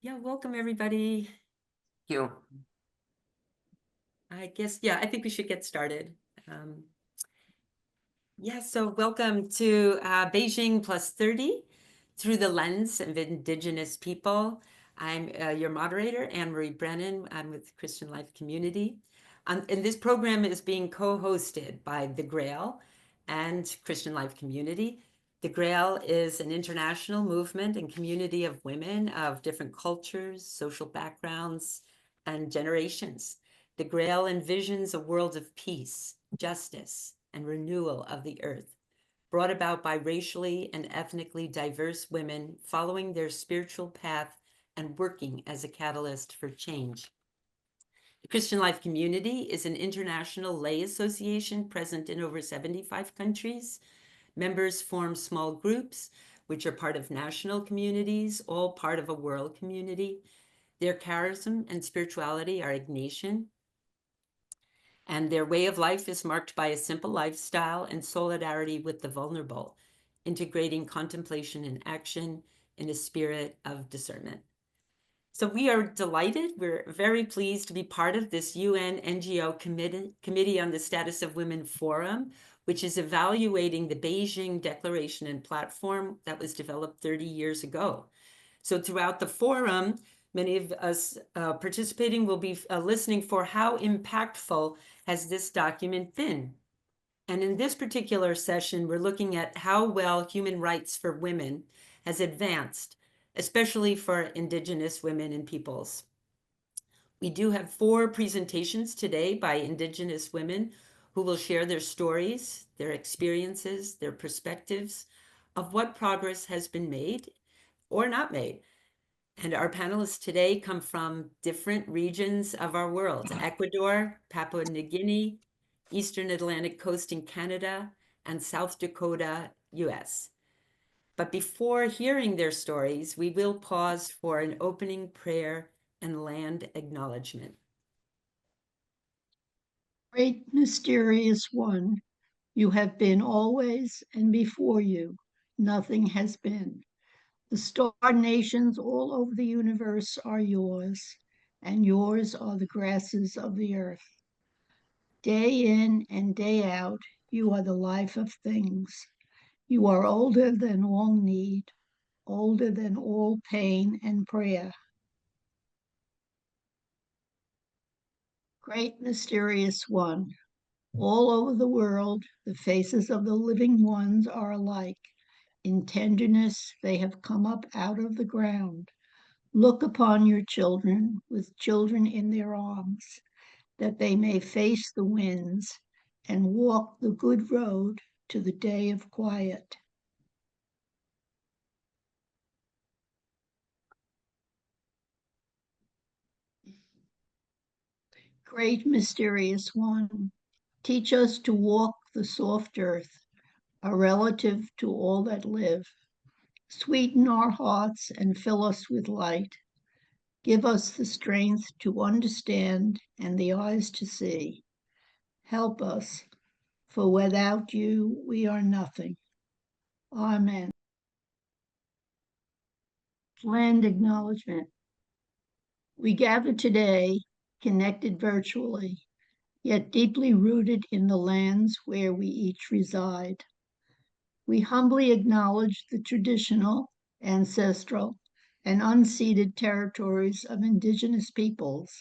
Yeah, welcome everybody. You. I guess, yeah, I think we should get started. So welcome to Beijing Plus 30 through the lens of Indigenous people. I'm your moderator, Anne-Marie Brennan. I'm with Christian Life Community. And this program is being co-hosted by the Grail and Christian Life Community. The Grail is an international movement and community of women of different cultures, social backgrounds, and generations. The Grail envisions a world of peace, justice, and renewal of the earth, brought about by racially and ethnically diverse women following their spiritual path and working as a catalyst for change. The Christian Life Community is an international lay association present in over 75 countries. Members form small groups, which are part of national communities, all part of a world community. Their charism and spirituality are Ignatian, and their way of life is marked by a simple lifestyle and solidarity with the vulnerable, integrating contemplation and action in a spirit of discernment. So we are delighted, we're very pleased to be part of this UN NGO Committee on the Status of Women Forum, which is evaluating the Beijing Declaration and platform that was developed 30 years ago. So throughout the forum, many of us participating will be listening for how impactful has this document been. And in this particular session, we're looking at how well human rights for women has advanced, especially for Indigenous women and peoples. We do have 4 presentations today by Indigenous women who will share their stories, their experiences, their perspectives of what progress has been made or not made. And our panelists today come from different regions of our world: Ecuador, Papua New Guinea, Eastern Atlantic Coast in Canada, and South Dakota, US. But before hearing their stories, we will pause for an opening prayer and land acknowledgement. Great mysterious one, you have been always, and before you, nothing has been. The star nations all over the universe are yours, and yours are the grasses of the earth. Day in and day out, you are the life of things. You are older than all need, older than all pain and prayer. Great mysterious one, all over the world, the faces of the living ones are alike. In tenderness, they have come up out of the ground. Look upon your children with children in their arms, that they may face the winds and walk the good road to the day of quiet. Great mysterious one, teach us to walk the soft earth, a relative to all that live. Sweeten our hearts and fill us with light. Give us the strength to understand and the eyes to see. Help us, for without you we are nothing. Amen. Land acknowledgement. We gather today, connected virtually, yet deeply rooted in the lands where we each reside. We humbly acknowledge the traditional, ancestral, and unceded territories of Indigenous peoples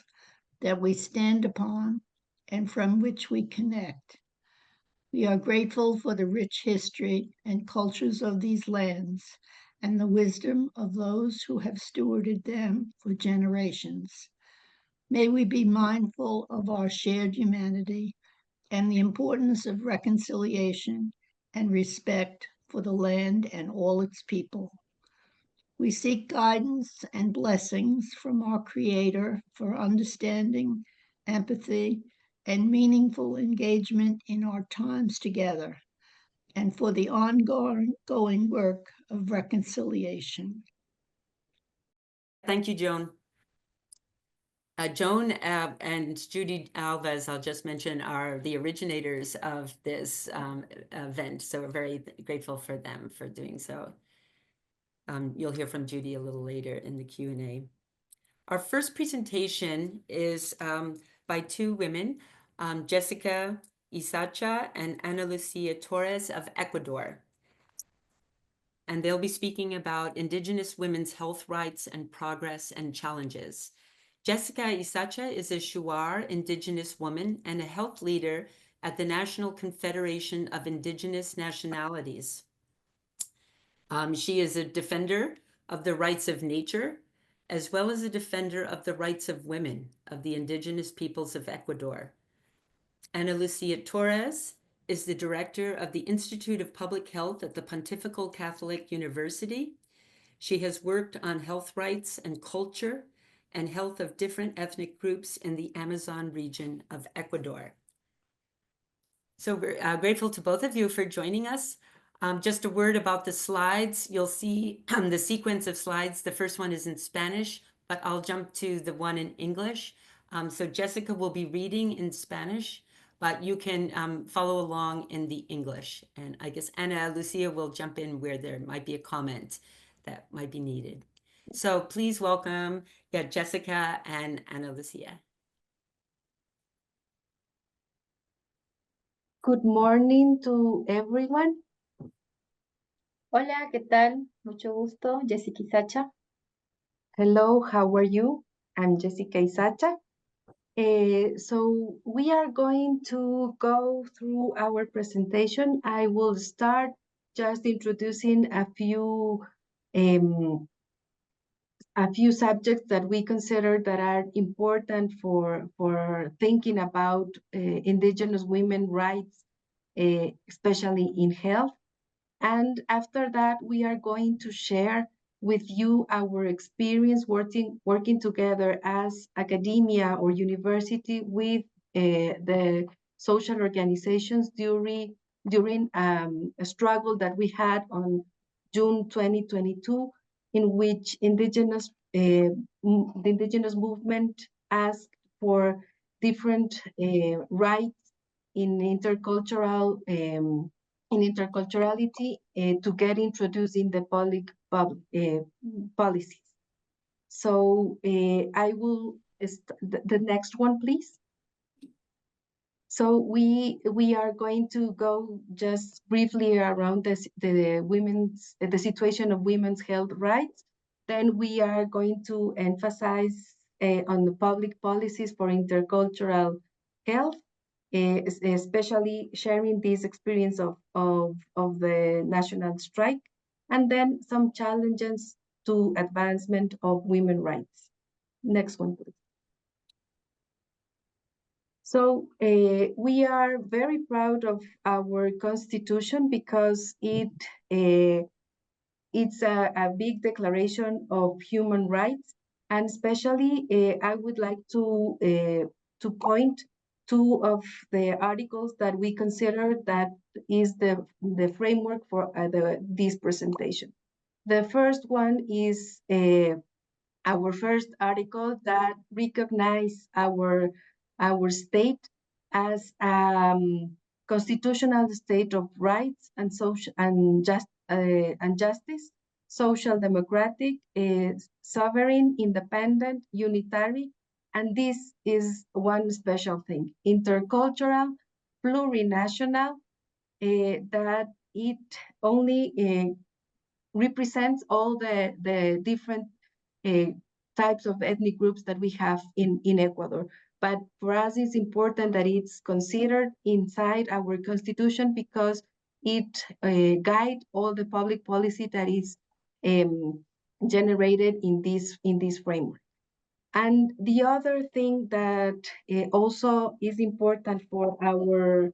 that we stand upon and from which we connect. We are grateful for the rich history and cultures of these lands and the wisdom of those who have stewarded them for generations. May we be mindful of our shared humanity and the importance of reconciliation and respect for the land and all its people. We seek guidance and blessings from our Creator for understanding, empathy, and meaningful engagement in our times together, and for the ongoing work of reconciliation. Thank you, Joan. Joan and Judy Alves, I'll just mention, are the originators of this event. So we're very grateful for them for doing so. You'll hear from Judy a little later in the Q&A. Our first presentation is by two women, Jessica Isacha and Ana Lucia Torres of Ecuador. And they'll be speaking about Indigenous women's health rights and progress and challenges. Jessica Isacha is a Shuar Indigenous woman and a health leader at the National Confederation of Indigenous Nationalities. She is a defender of the rights of nature, as well as a defender of the rights of women of the indigenous peoples of Ecuador. Ana Lucia Torres is the director of the Institute of Public Health at the Pontifical Catholic University. She has worked on health rights and culture and health of different ethnic groups in the Amazon region of Ecuador. So we're grateful to both of you for joining us. Just a word about the slides. You'll see the sequence of slides. The first one is in Spanish, but I'll jump to the one in English. So Jessica will be reading in Spanish, but you can follow along in the English. And I guess Ana Lucia will jump in where there might be a comment that might be needed. So please welcome Jessica and Ana Lucia. Good morning to everyone. Hola, ¿qué tal? Mucho gusto, Jessica Isacha. Hello, how are you? I'm Jessica Isacha. So we are going to go through our presentation. I will start just introducing a few subjects that we consider that are important for thinking about Indigenous women rights, especially in health. And after that, we are going to share with you our experience working together as academia or university with the social organizations during a struggle that we had on June 2022, in which the indigenous movement asked for different rights in interculturality to get introduced in the public policies. So I will, the next one, please. So we are going to go just briefly around the situation of women's health rights. Then we are going to emphasize on the public policies for intercultural health, especially sharing this experience of the national strike, and then some challenges to advancement of women's rights. Next one, please. So we are very proud of our constitution because it's a big declaration of human rights, and especially I would like to point two of the articles that we consider that is the framework for this presentation. The first one is our first article that recognizes our state as constitutional state of rights and social and justice, social democratic, sovereign, independent, unitary, and this is one special thing, intercultural, plurinational, that it only represents all the different types of ethnic groups that we have in Ecuador. But for us, it's important that it's considered inside our constitution because it guides all the public policy that is generated in this framework. And the other thing that also is important for our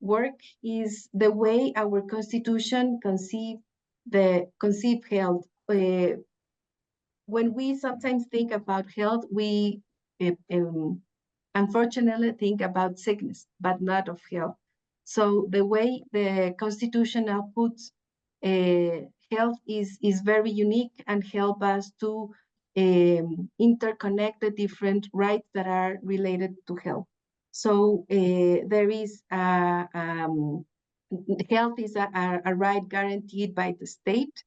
work is the way our constitution conceive health. When we sometimes think about health, we unfortunately think about sickness, but not of health. So the way the Constitution now puts health is very unique and help us to interconnect the different rights that are related to health. So there is health is a right guaranteed by the state,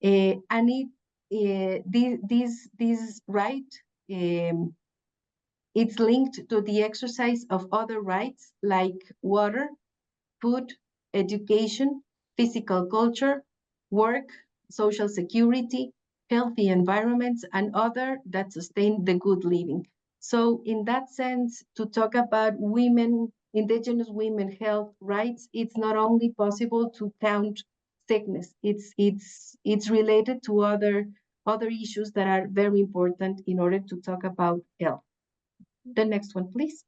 and this right it's linked to the exercise of other rights like water, food, education, physical culture, work, social security, healthy environments, and other that sustain the good living. So in that sense, to talk about women, indigenous women health rights, it's not only possible to count sickness, it's related to other issues that are very important in order to talk about health. The next one, please.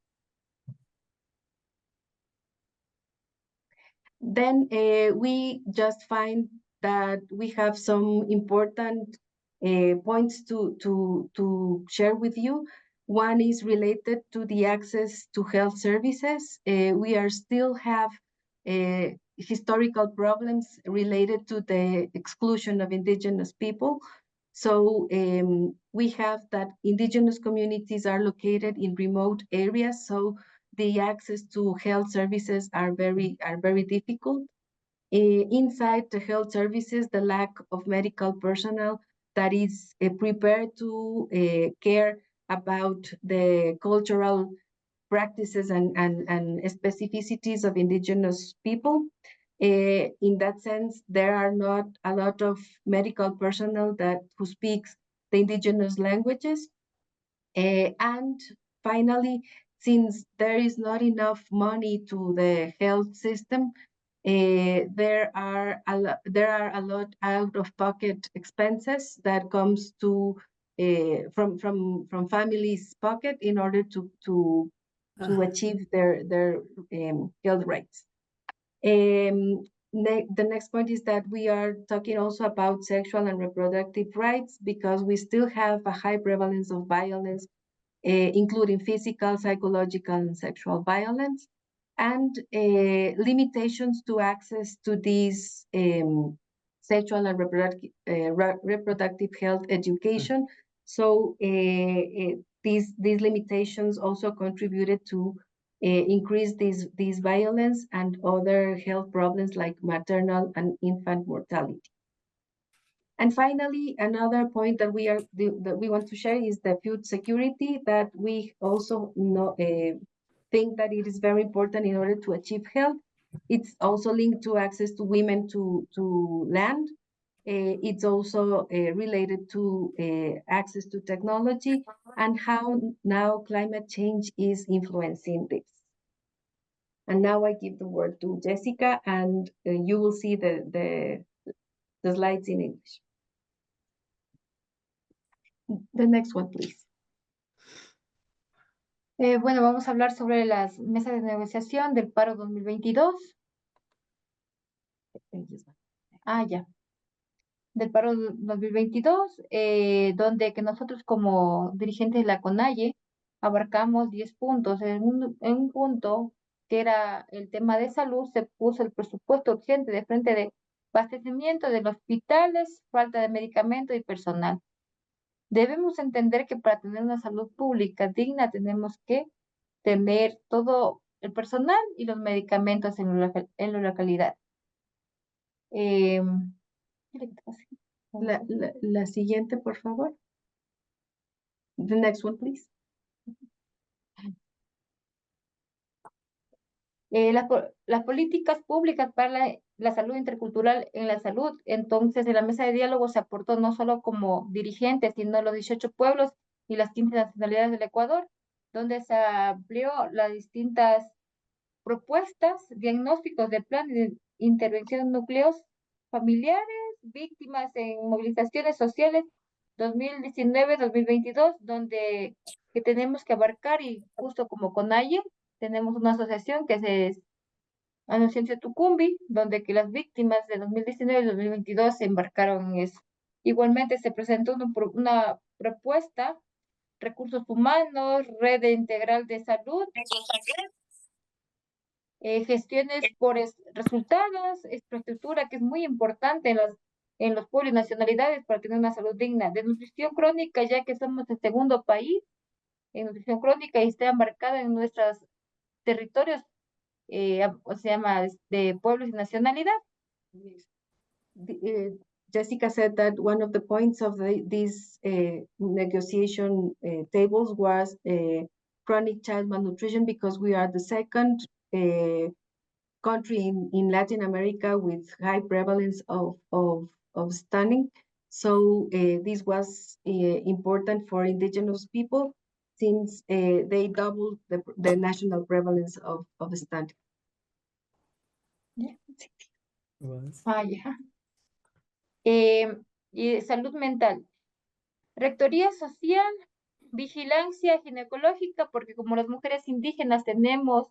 Then we just find that we have some important points to share with you. One is related to the access to health services. We are still have historical problems related to the exclusion of indigenous people. So we have that indigenous communities are located in remote areas, so the access to health services are very difficult. Inside the health services, the lack of medical personnel that is prepared to care about the cultural practices and specificities of indigenous people. In that sense, there are not a lot of medical personnel who speaks the indigenous languages. And finally, since there is not enough money to the health system, there are a lot out-of-pocket expenses that comes to from families' pocket in order to achieve their health rights. The next point is that we are talking also about sexual and reproductive rights, because we still have a high prevalence of violence, including physical, psychological, and sexual violence, and limitations to access to these sexual and reproductive health education. So these limitations also contributed to increase these violence and other health problems like maternal and infant mortality. And finally, another point that we want to share is the food security, that we also think that it is very important in order to achieve health. It's also linked to access to women to land. It's also related to access to technology and how now climate change is influencing this. And now I give the word to Jessica, and you will see the slides in English. The next one, please. Bueno, vamos a hablar sobre las mesas de negociación del paro 2022. Ya. Del paro 2022, donde que nosotros como dirigentes de la CONAIE abarcamos 10 puntos. En un punto que era el tema de salud, se puso el presupuesto urgente de frente de abastecimiento de los hospitales, falta de medicamento y personal. Debemos entender que para tener una salud pública digna tenemos que tener todo el personal y los medicamentos en la localidad. La siguiente, por favor. The next one, please. Las políticas públicas para la salud intercultural en la salud. Entonces, en la mesa de diálogo se aportó no solo como dirigentes, sino los 18 pueblos y las 15 nacionalidades del Ecuador, donde se amplió las distintas propuestas, diagnósticos de plan de intervención en núcleos familiares, víctimas en movilizaciones sociales 2019-2022, donde que tenemos que abarcar, y justo como CONAIE, tenemos una asociación que es Asociación Tucumbi, donde que las víctimas de 2019 y 2022 se embarcaron en eso. Igualmente se presentó una propuesta, recursos humanos, red integral de salud, gestiones por resultados, infraestructura, que es muy importante en los pueblos y nacionalidades para tener una salud digna, de nutrición crónica, ya que somos el segundo país en nutrición crónica y está embarcada en nuestros territorios, se llama de pueblos y nacionalidad. Jessica said that one of the points of these negotiation tables was chronic child malnutrition, because we are the second country in Latin America with high prevalence of stunning. So this was important for indigenous people, since they doubled the national prevalence of stunting. Ya. Y salud mental. Rectoría social, vigilancia ginecológica, porque como las mujeres indígenas tenemos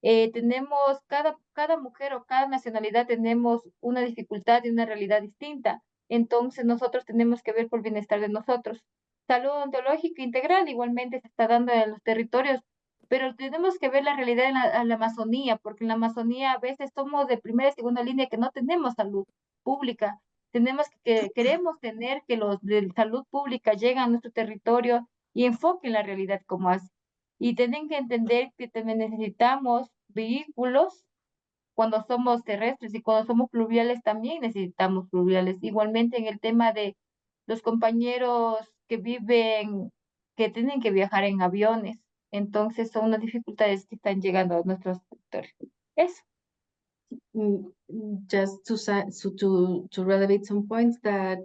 cada mujer o cada nacionalidad tenemos una dificultad y una realidad distinta. Entonces nosotros tenemos que ver por el bienestar de nosotros. Salud ontológica integral igualmente se está dando en los territorios, pero tenemos que ver la realidad en la Amazonía, porque en la Amazonía a veces somos de primera y segunda línea que no tenemos salud pública. Queremos tener que los de salud pública lleguen a nuestro territorio y enfoquen la realidad como hace. Y tienen que entender que también necesitamos vehículos cuando somos terrestres, y cuando somos pluviales también necesitamos pluviales. Igualmente en el tema de los compañeros que tienen que viajar en aviones. Entonces son unas dificultades que están llegando a nuestros sectores. Eso. Just to relevate some points that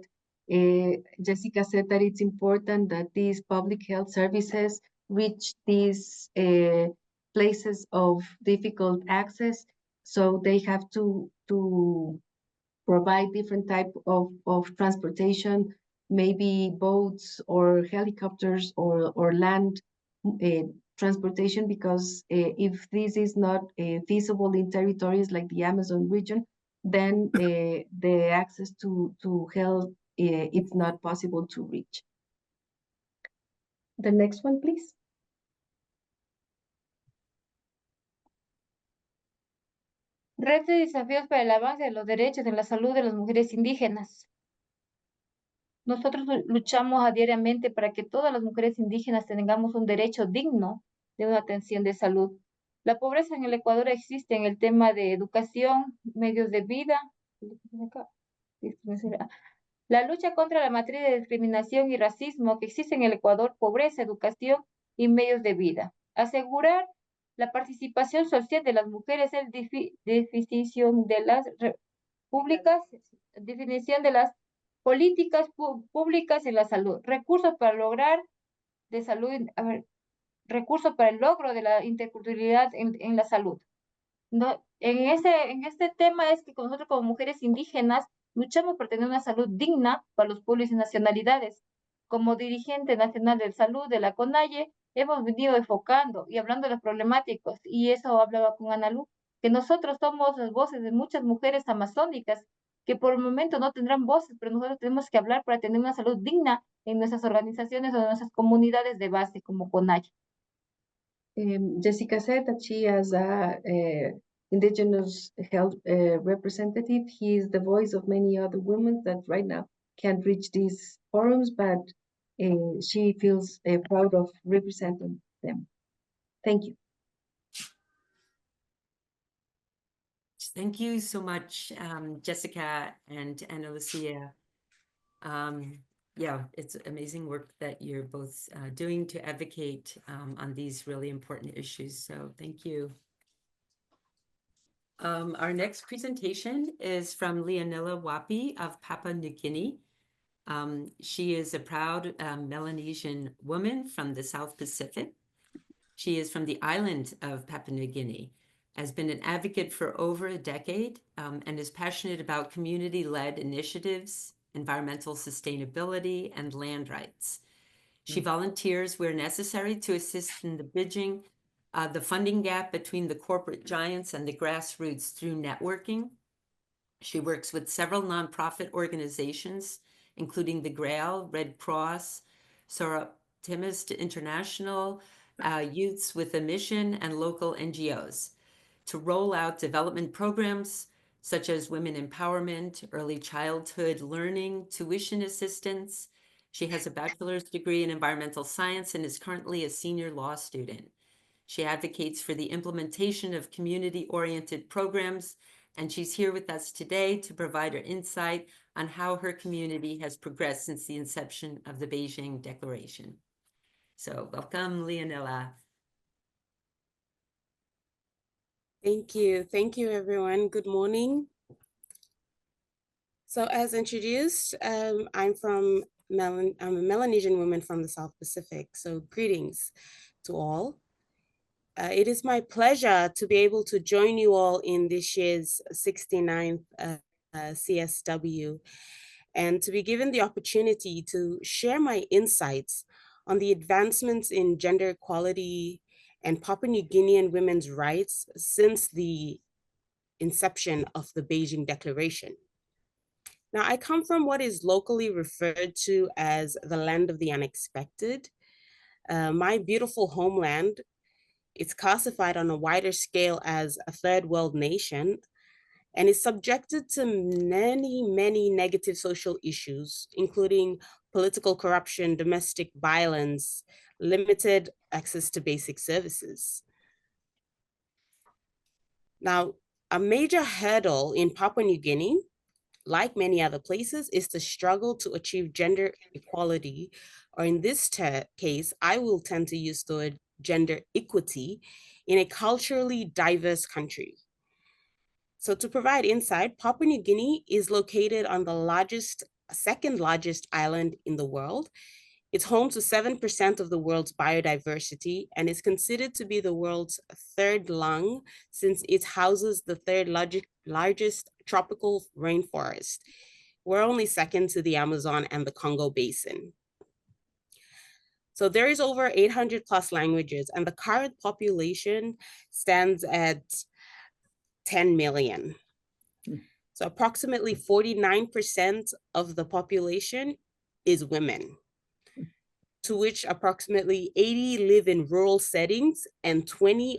Jessica said, that it's important that these public health services reach these places of difficult access, so they have to provide different type of transportation, maybe boats or helicopters or land transportation, because if this is not feasible in territories like the Amazon region, then the access to health it's not possible to reach. The next one, please. Red de desafíos para el avance de los derechos en la salud de las mujeres indígenas. Nosotros luchamos diariamente para que todas las mujeres indígenas tengamos un derecho digno de una atención de salud. La pobreza en el Ecuador existe en el tema de educación, medios de vida. La lucha contra la matriz de discriminación y racismo que existe en el Ecuador, pobreza, educación y medios de vida. Asegurar la participación social de las mujeres, definición de las públicas, definición de las políticas públicas en la salud, recursos para lograr de salud, recursos para el logro de la interculturalidad en la salud. No, en este tema es que nosotros como mujeres indígenas luchamos por tener una salud digna para los pueblos y nacionalidades. Como dirigente nacional de salud de la CONAIE, hemos venido enfocando y hablando de los problemáticos, y eso hablaba con Ana Lu, que nosotros somos las voces de muchas mujeres amazónicas que por el momento no tendrán voces, pero nosotros tenemos que hablar para tener una salud digna en nuestras organizaciones o en nuestras comunidades de base como CONAIE. Jessica said that she, as a indigenous health representative, he is the voice of many other women that right now can't reach these forums, but she feels proud of representing them. Thank you. Thank you so much, Jessica and Ana Lucia. Yeah, it's amazing work that you're both doing to advocate on these really important issues. So thank you. Our next presentation is from Leonilla Wapi of Papua New Guinea. She is a proud Melanesian woman from the South Pacific. She is from the island of Papua New Guinea, has been an advocate for over a decade, and is passionate about community-led initiatives, environmental sustainability, and land rights. She volunteers where necessary to assist in the bridging the funding gap between the corporate giants and the grassroots through networking. She works with several nonprofit organizations, including the Grail, Red Cross, Optimist International, Youths with a Mission, and local NGOs to roll out development programs such as women empowerment, early childhood learning, tuition assistance. She has a bachelor's degree in environmental science and is currently a senior law student. She advocates for the implementation of community-oriented programs and she's here with us today to provide her insight on how her community has progressed since the inception of the Beijing Declaration. So welcome, Leonela. Thank you. Thank you, everyone. Good morning. So as introduced, I'm a Melanesian woman from the South Pacific. So greetings to all. It is my pleasure to be able to join you all in this year's 69th CSW and to be given the opportunity to share my insights on the advancements in gender equality and Papua New Guinean women's rights since the inception of the Beijing Declaration. Now, I come from what is locally referred to as the land of the unexpected. My beautiful homeland, it's classified on a wider scale as a third world nation and is subjected to many, many negative social issues, including political corruption, domestic violence, limited access to basic services. Now, a major hurdle in Papua New Guinea, like many other places, is the struggle to achieve gender equality, or in this case, I will tend to use the word gender equity in a culturally diverse country. So to provide insight, Papua New Guinea is located on the second largest island in the world. It's home to 7% of the world's biodiversity and is considered to be the world's third lung since it houses the third largest tropical rainforest. We're only second to the Amazon and the Congo Basin. So there is over 800 plus languages and the current population stands at 10 million. So approximately 49% of the population is women, to which approximately 80 live in rural settings and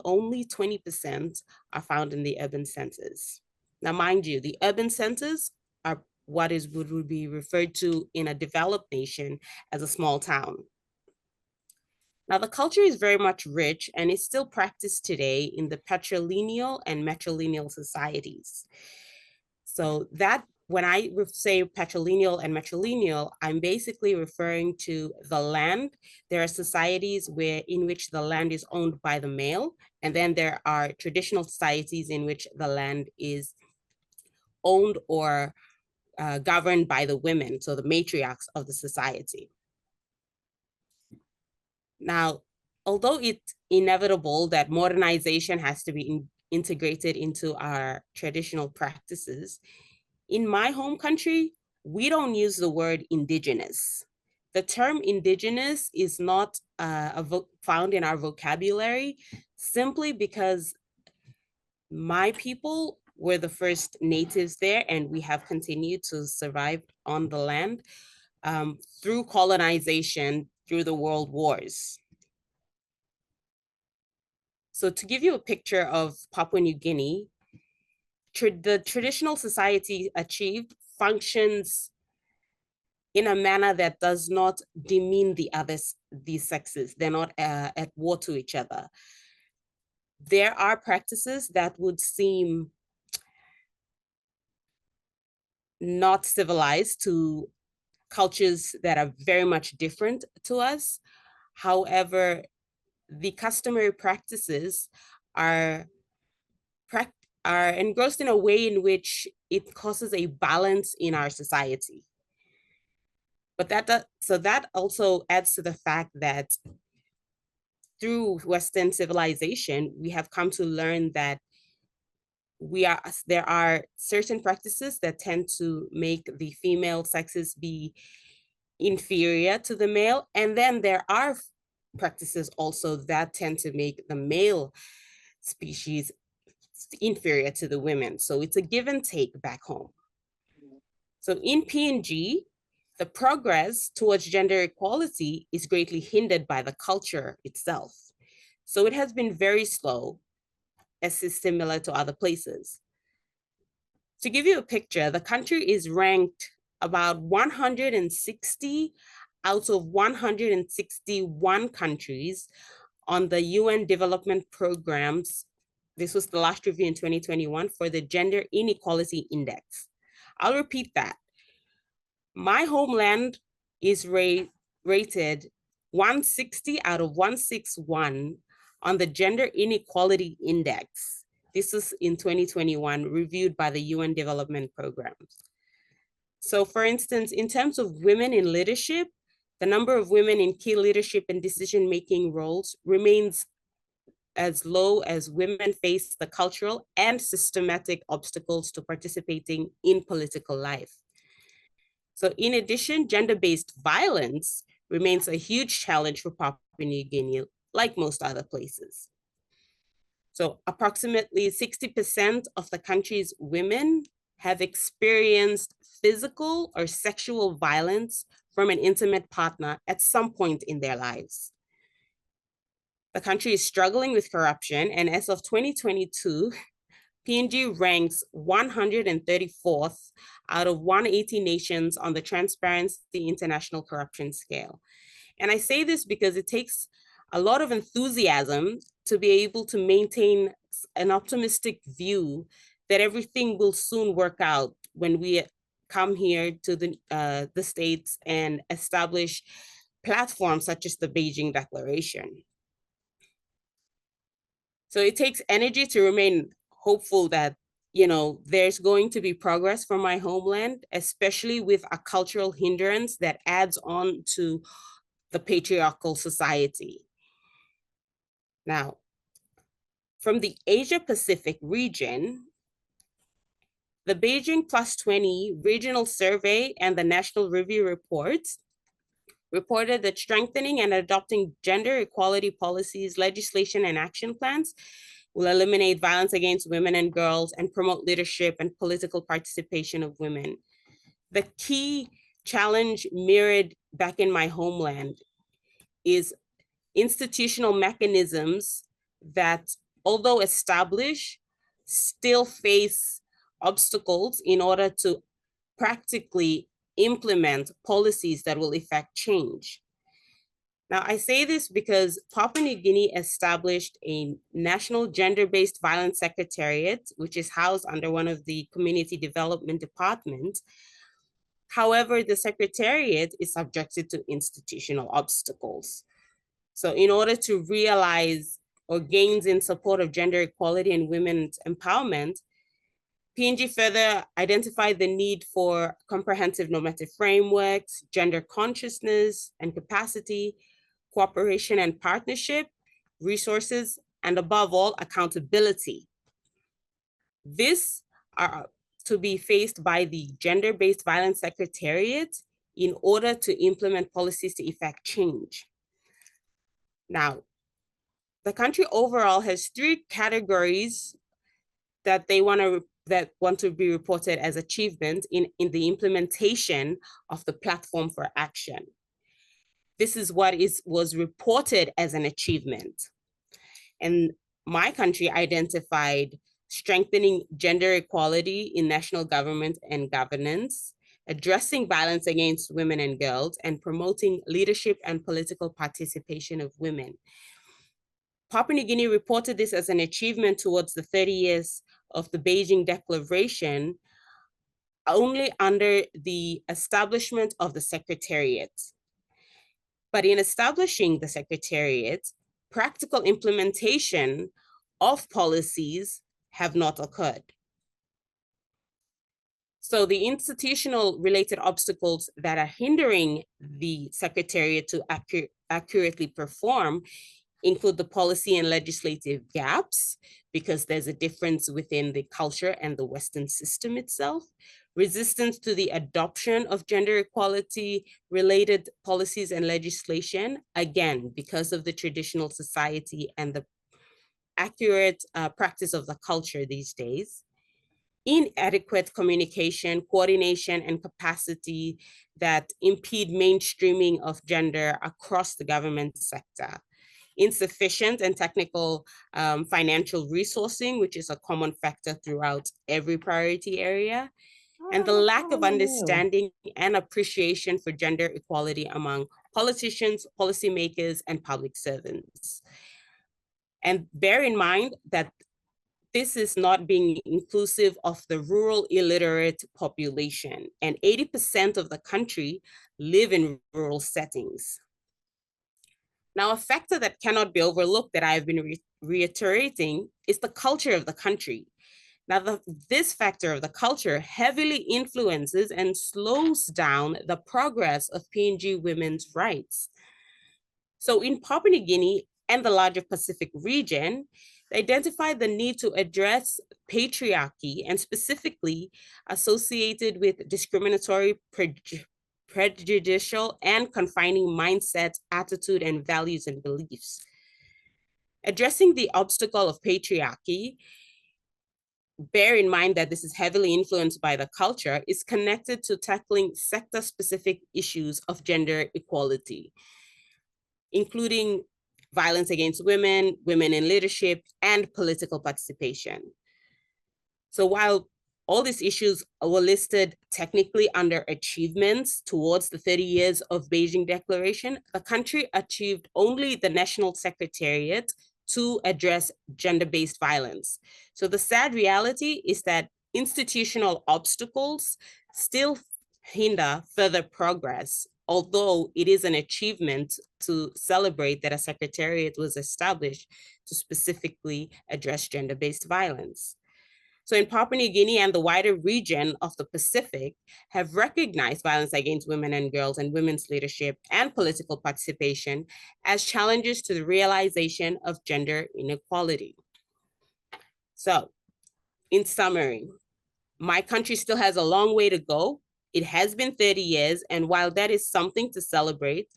only 20% are found in the urban centers. Now, mind you, the urban centers are what would be referred to in a developed nation as a small town. Now, the culture is very much rich and is still practiced today in the patrilineal and matrilineal societies. So that when I say patrilineal and matrilineal, I'm basically referring to the land. There are societies in which the land is owned by the male, and then there are traditional societies in which the land is owned or governed by the women, so the matriarchs of the society. Now, although it's inevitable that modernization has to be integrated into our traditional practices, in my home country, we don't use the word indigenous. The term indigenous is not found in our vocabulary simply because my people were the first natives there and we have continued to survive on the land through colonization, through the world wars. So to give you a picture of Papua New Guinea, the traditional society achieved functions in a manner that does not demean these sexes. They're not at war to each other. There are practices that would seem not civilized to cultures that are very much different to us. However, the customary practices are engrossed in a way in which it causes a balance in our society. But that also adds to the fact that through Western civilization, we have come to learn that there are certain practices that tend to make the female sexes be inferior to the male. And then there are practices also that tend to make the male species inferior to the women. So it's a give and take back home. So in PNG, the progress towards gender equality is greatly hindered by the culture itself. So it has been very slow, as is similar to other places. To give you a picture, the country is ranked about 160 out of 161 countries on the UN Development Program's this was the last review in 2021 for the Gender Inequality Index. I'll repeat that. My homeland is rated 160 out of 161 on the Gender Inequality Index. This is in 2021, reviewed by the UN Development Programs. So for instance, in terms of women in leadership, the number of women in key leadership and decision-making roles remains as low as women face the cultural and systematic obstacles to participating in political life. So in addition, gender-based violence remains a huge challenge for Papua New Guinea, like most other places. So approximately 60% of the country's women have experienced physical or sexual violence from an intimate partner at some point in their lives. The country is struggling with corruption, and as of 2022, PNG ranks 134th out of 180 nations on the Transparency International Corruption Scale. And I say this because it takes a lot of enthusiasm to be able to maintain an optimistic view that everything will soon work out when we come here to the States and establish platforms such as the Beijing Declaration. So it takes energy to remain hopeful that, you know, there's going to be progress for my homeland, especially with a cultural hindrance that adds on to the patriarchal society. Now, from the Asia Pacific region, the Beijing +20 regional survey and the National Review reports reported that strengthening and adopting gender equality policies, legislation, and action plans will eliminate violence against women and girls and promote leadership and political participation of women. The key challenge mirrored back in my homeland is institutional mechanisms that, although established, still face obstacles in order to practically implement policies that will effect change. Now, I say this because Papua New Guinea established a national gender-based violence secretariat, which is housed under one of the community development departments. However, the secretariat is subjected to institutional obstacles. So in order to realize or gains in support of gender equality and women's empowerment, PNG further identified the need for comprehensive normative frameworks, gender consciousness and capacity, cooperation and partnership, resources, and above all, accountability. This are to be faced by the Gender-Based Violence Secretariat in order to implement policies to effect change. Now, the country overall has 3 categories that they want to be reported as achievement in the implementation of the platform for action. This is what was reported as an achievement. And my country identified strengthening gender equality in national government and governance, addressing violence against women and girls, and promoting leadership and political participation of women. Papua New Guinea reported this as an achievement towards the 30 years of the Beijing Declaration only under the establishment of the Secretariat. But in establishing the Secretariat, practical implementation of policies have not occurred. So the institutional related obstacles that are hindering the Secretariat to accurately perform include the policy and legislative gaps, because there's a difference within the culture and the Western system itself, resistance to the adoption of gender equality related policies and legislation, again, because of the traditional society and the accurate practice of the culture these days, inadequate communication, coordination, and capacity that impede mainstreaming of gender across the government sector, insufficient and technical financial resourcing, which is a common factor throughout every priority area, and the lack of understanding and appreciation for gender equality among politicians, policymakers, and public servants. And bear in mind that this is not being inclusive of the rural illiterate population, and 80% of the country live in rural settings. Now, a factor that cannot be overlooked that I've been reiterating is the culture of the country. Now, this factor of the culture heavily influences and slows down the progress of PNG women's rights. So in Papua New Guinea and the larger Pacific region, they identified the need to address patriarchy and specifically associated with discriminatory, prejudicial, and confining mindsets, attitude, and values and beliefs. Addressing the obstacle of patriarchy, bear in mind that this is heavily influenced by the culture, is connected to tackling sector-specific issues of gender equality, including violence against women, women in leadership, and political participation. So while all these issues were listed technically under achievements towards the 30 years of Beijing Declaration, the country achieved only the National Secretariat to address gender-based violence. So the sad reality is that institutional obstacles still hinder further progress, although it is an achievement to celebrate that a secretariat was established to specifically address gender-based violence. So in Papua New Guinea and the wider region of the Pacific have recognized violence against women and girls and women's leadership and political participation as challenges to the realization of gender inequality. So in summary, my country still has a long way to go. It has been 30 years, and while that is something to celebrate,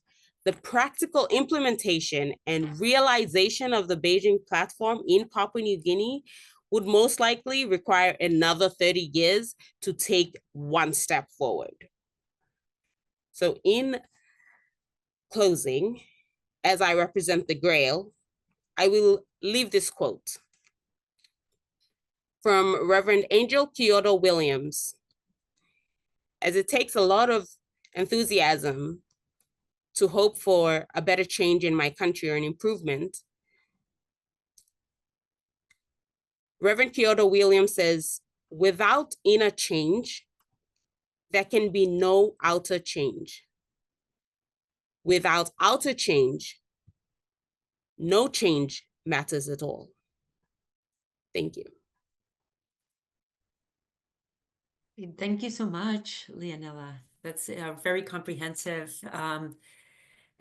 the practical implementation and realization of the Beijing platform in Papua New Guinea would most likely require another 30 years to take one step forward. So in closing, as I represent the Grail, I will leave this quote from Reverend Angel Kyoto Williams. As it takes a lot of enthusiasm to hope for a better change in my country or an improvement, Reverend Kyoto Williams says, without inner change, there can be no outer change. Without outer change, no change matters at all. Thank you. Thank you so much, Leonela. That's very comprehensive.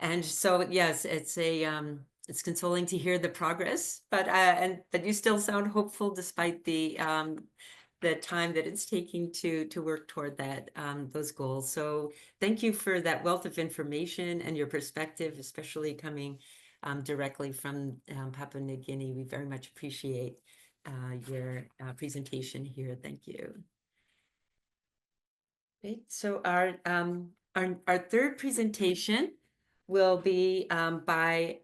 And so, yes, it's consoling to hear the progress, but you still sound hopeful despite the time that it's taking to work toward that those goals. So thank you for that wealth of information and your perspective, especially coming directly from Papua New Guinea. We very much appreciate your presentation here. Thank you. Okay, so our third presentation will be by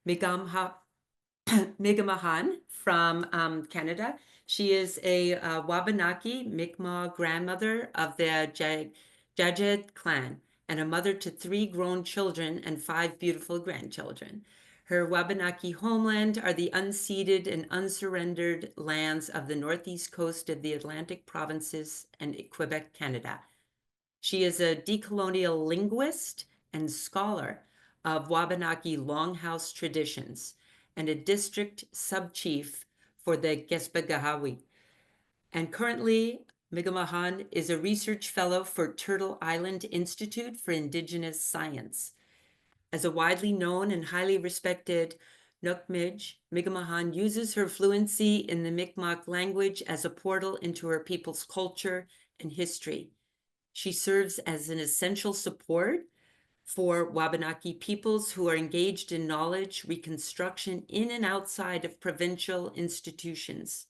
Migamha Mi'kmaq from Canada. She is a Wabanaki Mi'kmaq grandmother of the Jajet clan and a mother to 3 grown children and 5 beautiful grandchildren. Her Wabanaki homeland are the unceded and unsurrendered lands of the northeast coast of the Atlantic provinces and Quebec, Canada. She is a decolonial linguist and scholar of Wabanaki Longhouse traditions and a district sub-chief for the Gespagahawi. And currently, Mi'kmaq is a research fellow for Turtle Island Institute for Indigenous Science. As a widely known and highly respected Nukmij, Mi'kmaq uses her fluency in the Mi'kmaq language as a portal into her people's culture and history. She serves as an essential support for Wabanaki peoples who are engaged in knowledge reconstruction in and outside of provincial institutions.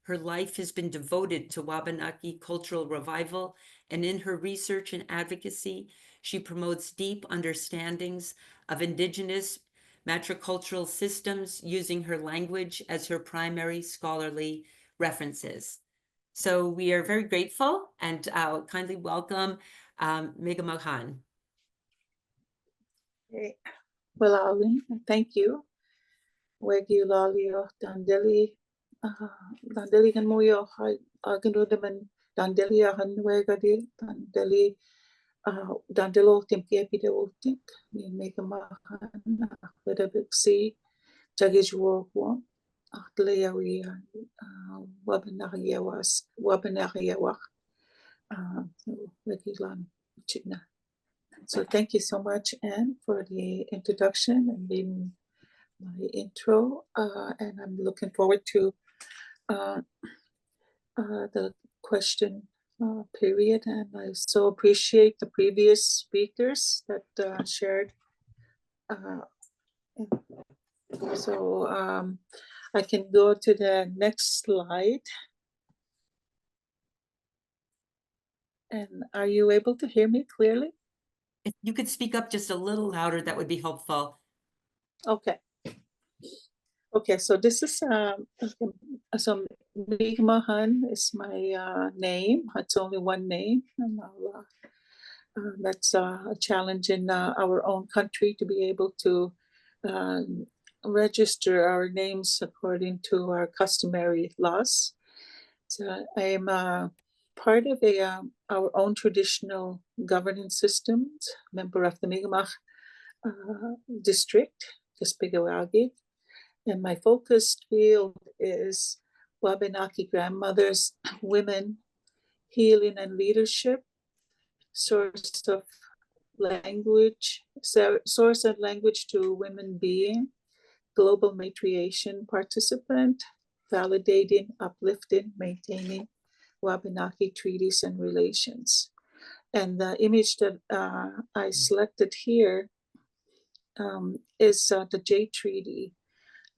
Her life has been devoted to Wabanaki cultural revival, and in her research and advocacy, she promotes deep understandings of Indigenous matricultural systems using her language as her primary scholarly references. So we are very grateful and kindly welcome Mi'kmaq. Well, thank you. Wegulali Dandili dandeli kan mo yo agano naman dandeli ahan wega di dandeli dandelo timpia pide ultik ni mega mahan weda biksi jagijwo ko akleyawi wabanayawas wagilan china. So thank you so much, Anne, for the introduction and then my intro, and I'm looking forward to the question period, and I so appreciate the previous speakers that shared. So I can go to the next slide. And are you able to hear me clearly? If you could speak up just a little louder, that would be helpful. Okay. Okay, so this is so Migmahan is my name. It's only one name, and that's a challenge in our own country to be able to register our names according to our customary laws. So I am part of our own traditional governance systems, member of the Mi'kmaq district, Kispigawagi, and my focused field is Wabanaki grandmothers, women, healing and leadership, source of language to women being, global matriation participant, validating, uplifting, maintaining Wabanaki treaties and relations. And the image that I selected here is the J Treaty,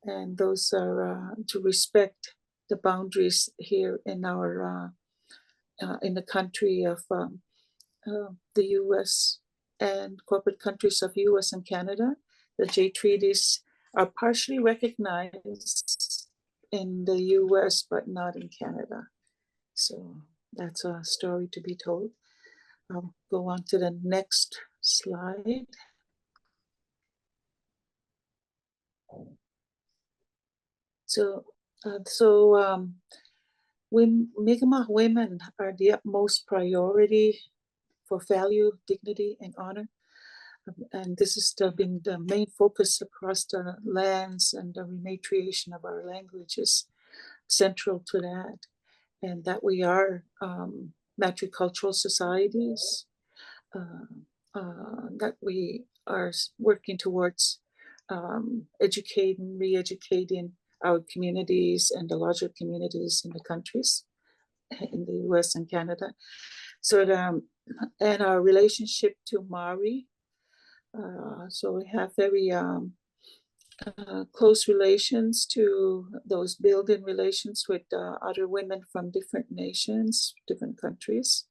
and those are to respect the boundaries here in our in the country of the U.S. and corporate countries of U.S. and Canada. The J Treaties are partially recognized in the U.S. but not in Canada. So that's a story to be told. I'll go on to the next slide. So, Mi'kmaq women are the utmost priority for value, dignity, and honor. And this has been the main focus across the lands, and the rematriation of our languages central to that. And that we are matricultural societies, that we are working towards educating, re-educating our communities and the larger communities in the countries, in the US and Canada. So and our relationship to Maori. So we have very close relations to those building relations with other women from different nations, different countries.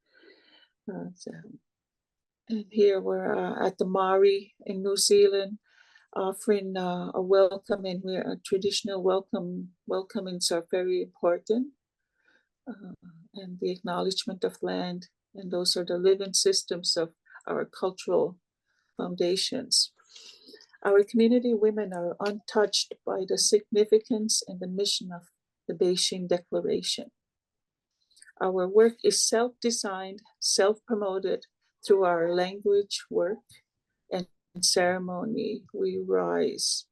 And here we're at the Maori in New Zealand, offering a welcoming, where a traditional welcomings are very important, and the acknowledgement of land, and those are the living systems of our cultural foundations. Our community women are untouched by the significance and the mission of the Beijing Declaration. Our work is self-designed, self-promoted through our language, work, and ceremony. We raise,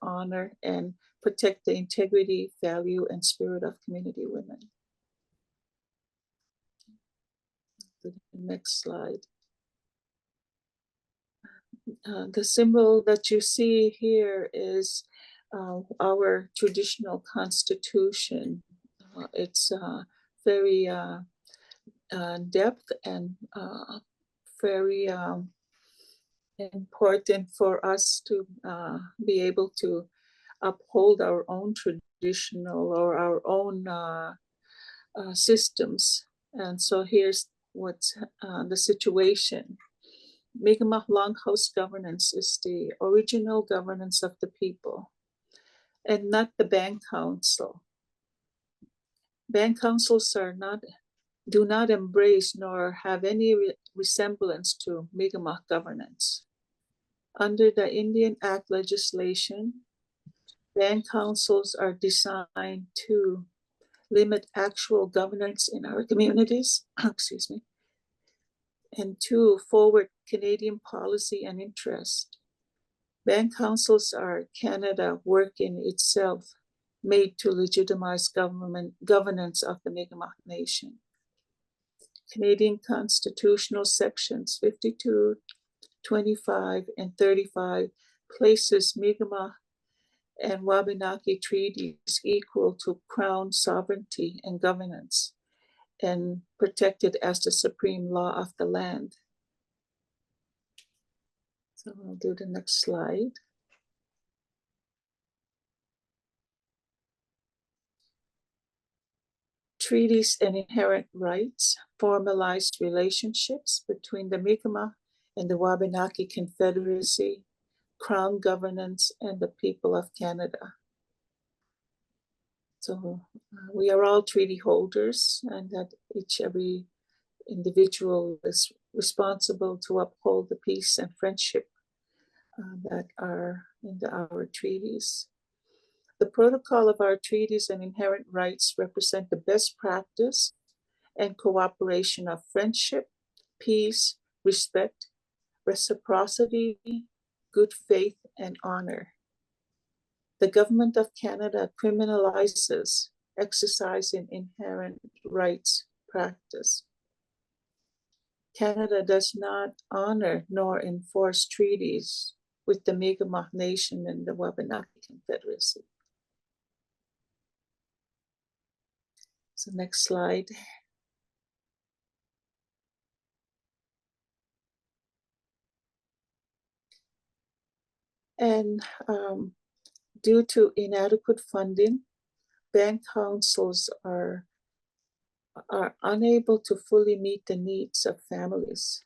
honor, and protect the integrity, value, and spirit of community women. The next slide. The symbol that you see here is our traditional constitution. It's very depth and very important for us to be able to uphold our own traditional or our own systems. And so here's what's the situation. Mi'kmaq Longhouse governance is the original governance of the people, and not the Band Council. Band councils do not embrace nor have any resemblance to Mi'kmaq governance. Under the Indian Act legislation, Band councils are designed to limit actual governance in our communities, excuse me, and to forward Canadian policy and interest. Band councils are Canada work in itself, made to legitimize governance of the Mi'kmaq Nation. Canadian constitutional sections 52, 25, and 35 places Mi'kmaq and Wabanaki treaties equal to Crown sovereignty and governance and protected as the supreme law of the land. So I'll do the next slide. Treaties and inherent rights formalized relationships between the Mi'kmaq and the Wabanaki Confederacy, Crown governance, and the people of Canada. So we are all treaty holders, and that every individual is responsible to uphold the peace and friendship that are in our treaties. The protocol of our treaties and inherent rights represent the best practice and cooperation of friendship, peace, respect, reciprocity, good faith, and honor. The Government of Canada criminalizes exercising inherent rights practice. Canada does not honor nor enforce treaties with the Mi'kmaq Nation and the Wabanaki Confederacy. So next slide. And due to inadequate funding, band councils are unable to fully meet the needs of families.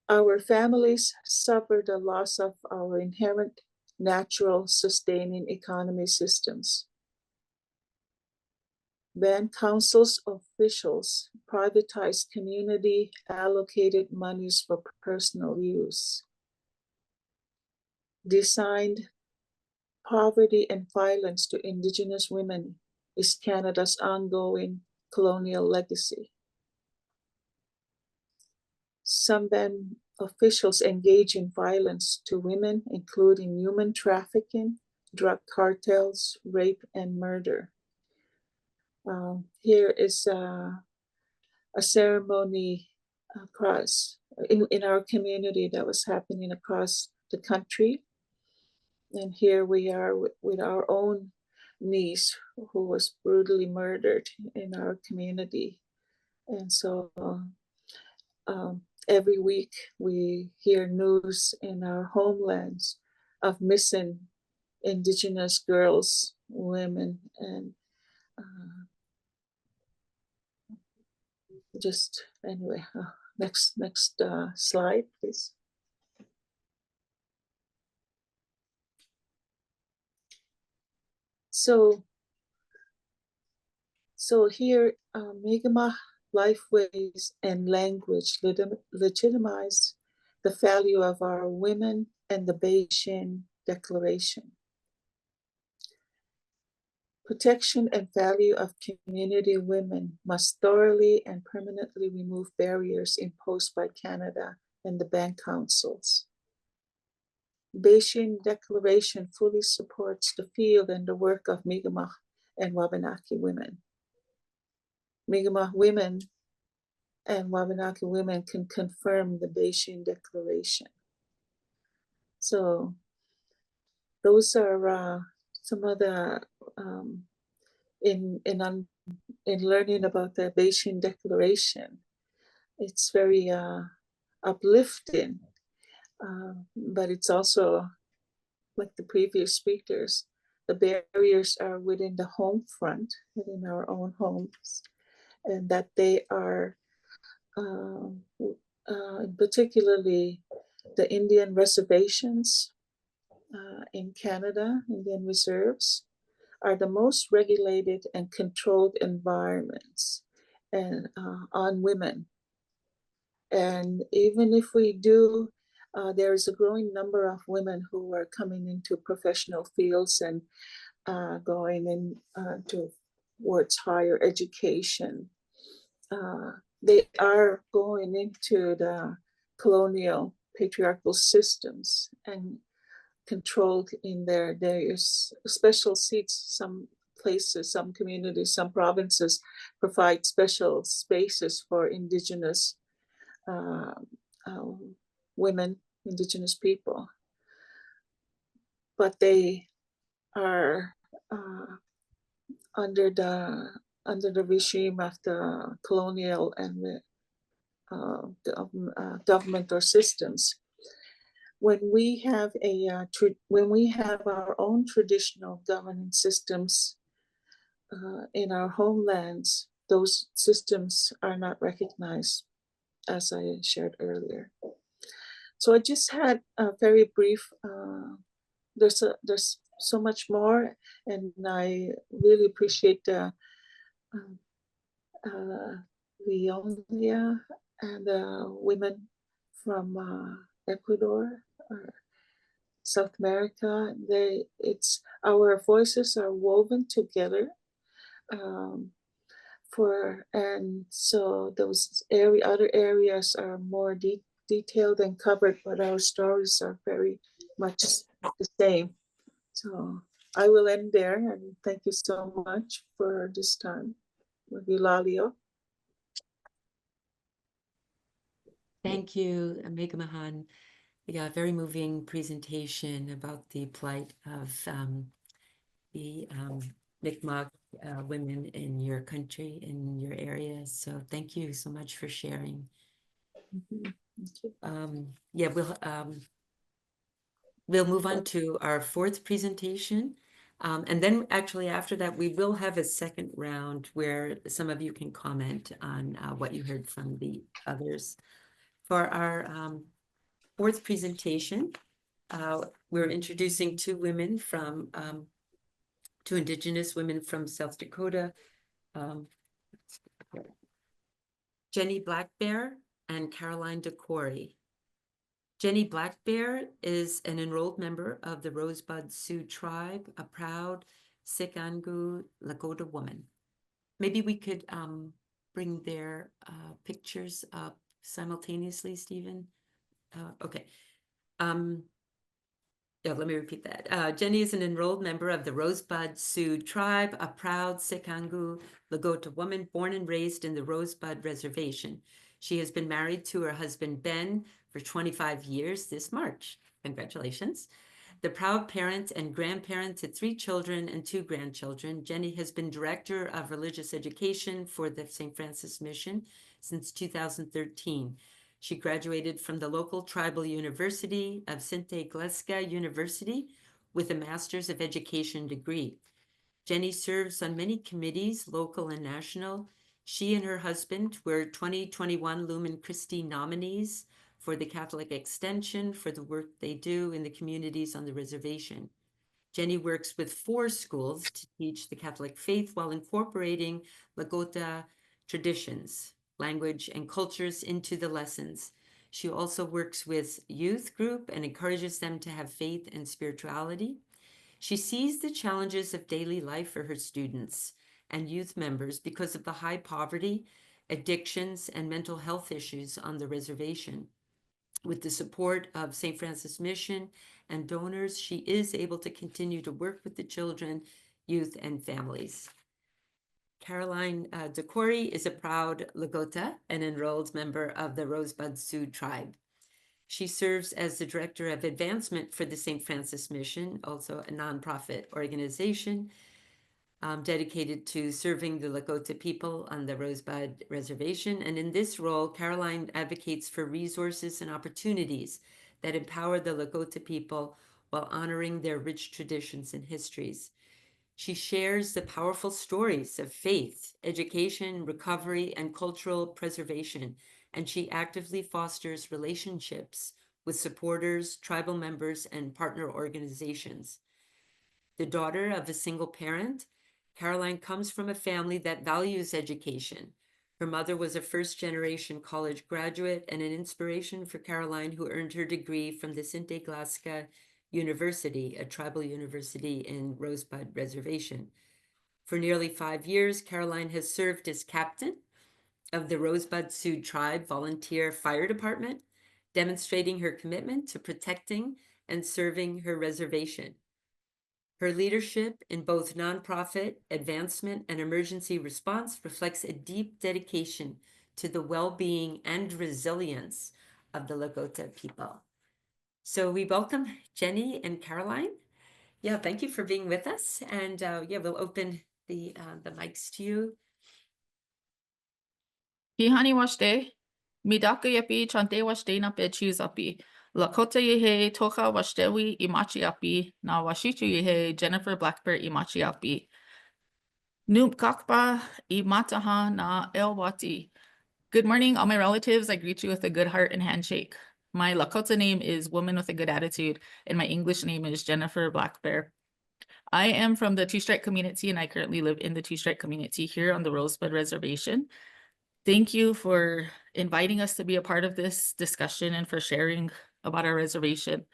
Our families suffer the loss of our inherent natural sustaining economy systems. Band councils officials privatize community allocated monies for personal use. Designed poverty and violence to Indigenous women is Canada's ongoing colonial legacy. Some band officials engage in violence to women, including human trafficking, drug cartels, rape, and murder. Here is a ceremony across in our community that was happening across the country. And here we are with our own niece who was brutally murdered in our community. And so every week we hear news in our homelands of missing Indigenous girls, women, and just anyway, next slide, please. So here, Mi'kmaq lifeways and language legitimize the value of our women and the Beijing Declaration. Protection and value of community women must thoroughly and permanently remove barriers imposed by Canada and the band councils. Beijing Declaration fully supports the field and the work of Mi'kmaq and Wabanaki women. Mi'kmaq women and Wabanaki women can confirm the Beijing Declaration. So those are some of the in learning about the Beijing Declaration. It's very uplifting, but it's also, like the previous speakers, the barriers are within the home front, within our own homes, and that they are particularly the Indian reservations in Canada, Indian reserves, are the most regulated and controlled environments and on women. And even if we do there is a growing number of women who are coming into professional fields and going in towards higher education. They are going into the colonial patriarchal systems and controlled in there's special seats. Some places, some communities, some provinces provide special spaces for Indigenous women, Indigenous people, but they are under the regime of the colonial and the government or systems. When we have our own traditional governance systems in our homelands, those systems are not recognized, as I shared earlier. So I just had a very brief. There's so much more, and I really appreciate Leonia and the women from Ecuador, South America. Our voices are woven together, and so those other areas are more detailed and covered, but our stories are very much the same. So I will end there, and thank you so much for this time with Eulalio. Thank you, Megamahan. Yeah, very moving presentation about the plight of the Mi'kmaq women in your country, in your area. So thank you so much for sharing. Yeah, we'll move on to our fourth presentation. And then actually after that, we will have a second round where some of you can comment on what you heard from the others. For our fourth presentation, we're introducing two Indigenous women from South Dakota, Jenny Blackbear and Caroline DeCory. Jenny Blackbear is an enrolled member of the Rosebud Sioux tribe, a proud Sikangu Lakota woman. Maybe we could bring their pictures up simultaneously, Stephen. Okay. Yeah, let me repeat that. Jenny is an enrolled member of the Rosebud Sioux tribe, a proud Sikangu Lakota woman born and raised in the Rosebud Reservation. She has been married to her husband, Ben, for 25 years this March. Congratulations. The proud parent and grandparent to 3 children and 2 grandchildren, Jenny has been director of religious education for the St. Francis Mission since 2013. She graduated from the local tribal university of Sinte Gleska University with a Master's of Education degree. Jenny serves on many committees, local and national. She and her husband were 2021 Lumen Christi nominees for the Catholic Extension for the work they do in the communities on the reservation. Jenny works with 4 schools to teach the Catholic faith while incorporating Lakota traditions, language, and cultures into the lessons. She also works with youth group and encourages them to have faith and spirituality. She sees the challenges of daily life for her students and youth members because of the high poverty, addictions, and mental health issues on the reservation. With the support of St. Francis Mission and donors, she is able to continue to work with the children, youth, and families. Caroline DeCory is a proud Lakota and enrolled member of the Rosebud Sioux tribe. She serves as the Director of Advancement for the St. Francis Mission, also a nonprofit organization dedicated to serving the Lakota people on the Rosebud Reservation. And in this role, Caroline advocates for resources and opportunities that empower the Lakota people while honoring their rich traditions and histories. She shares the powerful stories of faith, education, recovery, and cultural preservation, and she actively fosters relationships with supporters, tribal members, and partner organizations. The daughter of a single parent, Caroline comes from a family that values education. Her mother was a first-generation college graduate and an inspiration for Caroline, who earned her degree from the Sinte Glaska University, a tribal university in Rosebud Reservation. For nearly 5 years, Caroline has served as captain of the Rosebud Sioux Tribe Volunteer Fire Department, demonstrating her commitment to protecting and serving her reservation. Her leadership in both nonprofit advancement and emergency response reflects a deep dedication to the well-being and resilience of the Lakota people. So we welcome Jenny and Caroline. Yeah, thank you for being with us. And yeah, we'll open the mics to you. Ihani washte, midaka yapi chante washte na choose api. Lakota yehe toka washtewi imachi api, na washichu yehe Jennifer Blackbird imachi api. Nup kakpa imataha na elwati. Good morning, all my relatives. I greet you with a good heart and handshake. My Lakota name is Woman with a Good Attitude, and my English name is Jennifer Blackbear. I am from the Two-Strike community, and I currently live in the Two-Strike community here on the Rosebud Reservation. Thank you for inviting us to be a part of this discussion and for sharing about our reservation.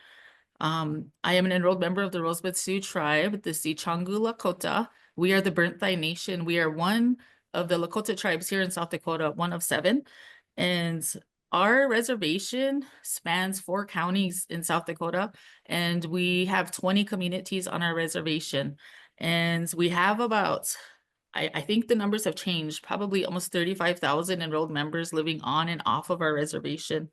I am an enrolled member of the Rosebud Sioux Tribe, the Sichangu Lakota. We are the Burnt Thigh Nation. We are one of the Lakota tribes here in South Dakota, one of 7. And our reservation spans 4 counties in South Dakota, and we have 20 communities on our reservation. And we have about, I think the numbers have changed, probably almost 35,000 enrolled members living on and off of our reservation.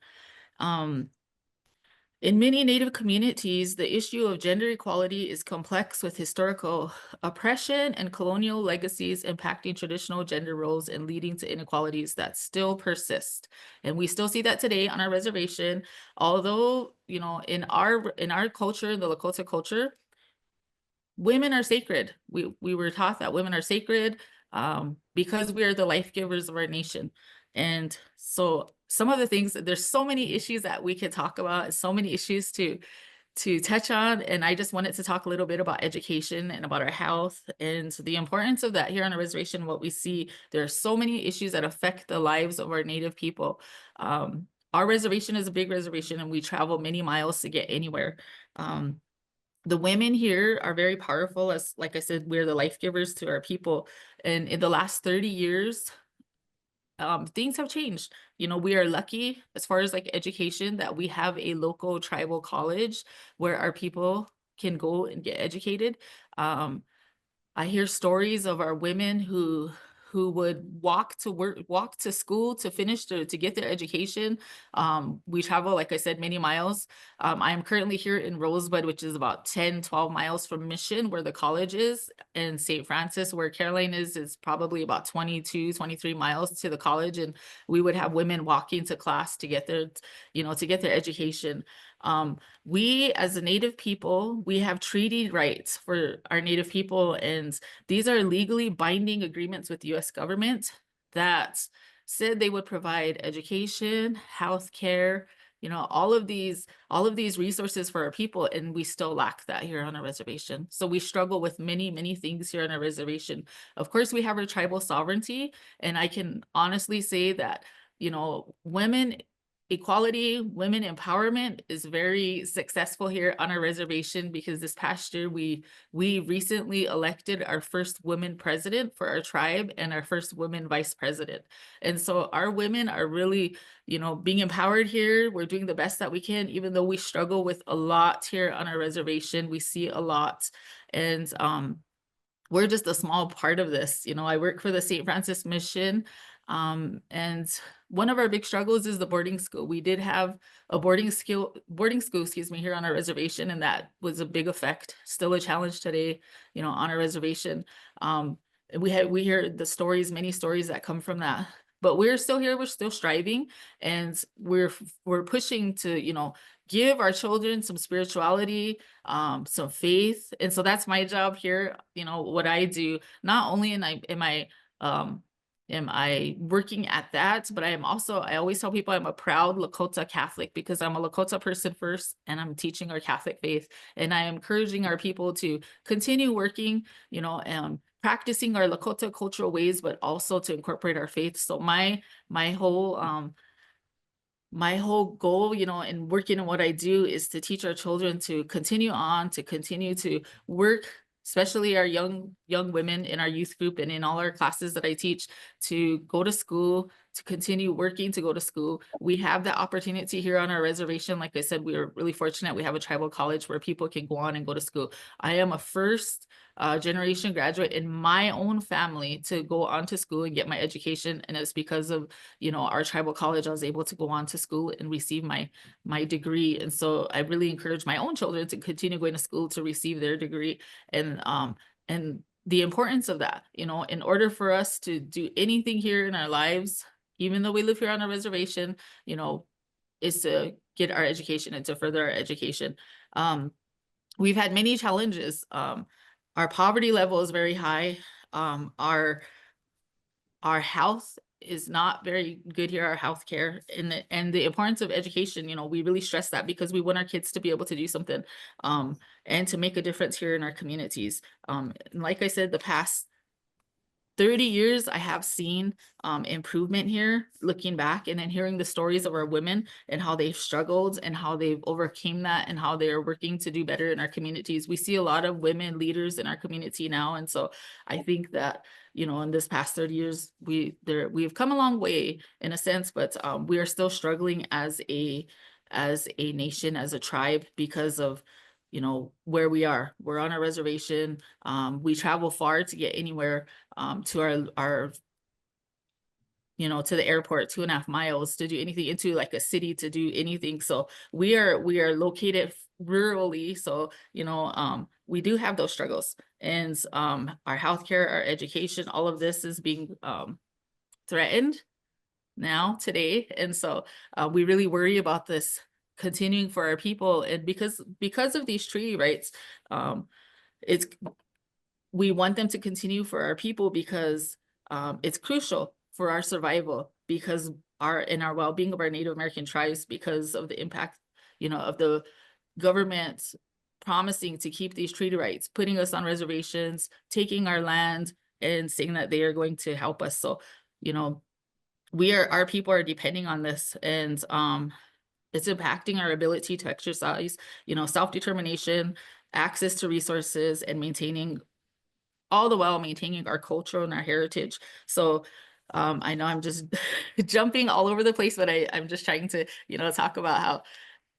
In many Native communities, the issue of gender equality is complex, with historical oppression and colonial legacies impacting traditional gender roles and leading to inequalities that still persist. And we still see that today on our reservation, although, you know, in our culture, the Lakota culture, women are sacred. We were taught that women are sacred because we are the life givers of our nation. And so some of the things, there's so many issues that we could talk about, so many issues to touch on. And I just wanted to talk a little bit about education and about our health and the importance of that here on our reservation. What we see, there are so many issues that affect the lives of our Native people. Our reservation is a big reservation, and we travel many miles to get anywhere. The women here are very powerful. As like I said, we're the life givers to our people. And in the last 30 years, things have changed. You know, we are lucky as far as like education that we have a local tribal college where our people can go and get educated. I hear stories of our women who would walk to work, walk to school to finish to get their education. We travel, like I said, many miles. I am currently here in Rosebud, which is about 10, 12 miles from Mission, where the college is, and St. Francis, where Caroline is probably about 22, 23 miles to the college. And we would have women walking to class to get their, you know, to get their education. We as a Native people, we have treaty rights for our Native people, and these are legally binding agreements with the US government that said they would provide education, health care, you know, all of these resources for our people, and we still lack that here on our reservation. So we struggle with many, many things here on our reservation. Of course, we have our tribal sovereignty, and I can honestly say that, you know, women equality, women empowerment is very successful here on our reservation, because this past year we recently elected our first woman president for our tribe and our first woman vice president. And so our women are really, you know, being empowered here. We're doing the best that we can, even though we struggle with a lot here on our reservation. We see a lot, and we're just a small part of this. You know, I work for the St. Francis Mission, and one of our big struggles is the boarding school. We did have a boarding school, here on our reservation, and that was a big effect. Still a challenge today, you know, on our reservation. We hear the stories, many stories that come from that. But we're still here, we're still striving, and we're pushing to, you know, give our children some spirituality, some faith. And so that's my job here. You know, what I do, not only am I working at that, but I always tell people I'm a proud Lakota Catholic, because I'm a Lakota person first, and I'm teaching our Catholic faith, and I am encouraging our people to continue working, you know, practicing our Lakota cultural ways, but also to incorporate our faith. So my whole goal, you know, in working in what I do is to teach our children to continue to work, especially our young women in our youth group and in all our classes that I teach, to go to school, to continue working, to go to school. We have the opportunity here on our reservation. Like I said, we are really fortunate. We have a tribal college where people can go on and go to school. I am a first generation graduate in my own family to go on to school and get my education. And it's because of, you know, our tribal college, I was able to go on to school and receive my degree. And so I really encourage my own children to continue going to school to receive their degree. And the importance of that, you know, in order for us to do anything here in our lives, even though we live here on a reservation, you know, is to get our education and to further our education. We've had many challenges. Our poverty level is very high. Our health is not very good here, our healthcare, and the importance of education, you know, we really stress that because we want our kids to be able to do something and to make a difference here in our communities. And like I said, the past 30 years, I have seen improvement here, looking back and then hearing the stories of our women and how they've struggled and how they've overcame that and how they're working to do better in our communities. We see a lot of women leaders in our community now. And so I think that, you know, in this past 30 years, we've come a long way in a sense, but we are still struggling as a nation, as a tribe, because of, you know, where we are. We're on a reservation. We travel far to get anywhere, to our, you know, to the airport, 2.5 miles to do anything, into like a city to do anything. So we are located rurally. So, you know, we do have those struggles, and our healthcare, our education, all of this is being threatened now today. And so we really worry about this continuing for our people. And because of these treaty rights, we want them to continue for our people because it's crucial for our survival, because our well-being of our Native American tribes, because of the impact, you know, of the government promising to keep these treaty rights, putting us on reservations, taking our land, and saying that they are going to help us. So, you know, our people are depending on this, and it's impacting our ability to exercise, you know, self-determination, access to resources, and maintaining our culture and our heritage. So I know I'm just jumping all over the place, but I'm just trying to, you know, talk about how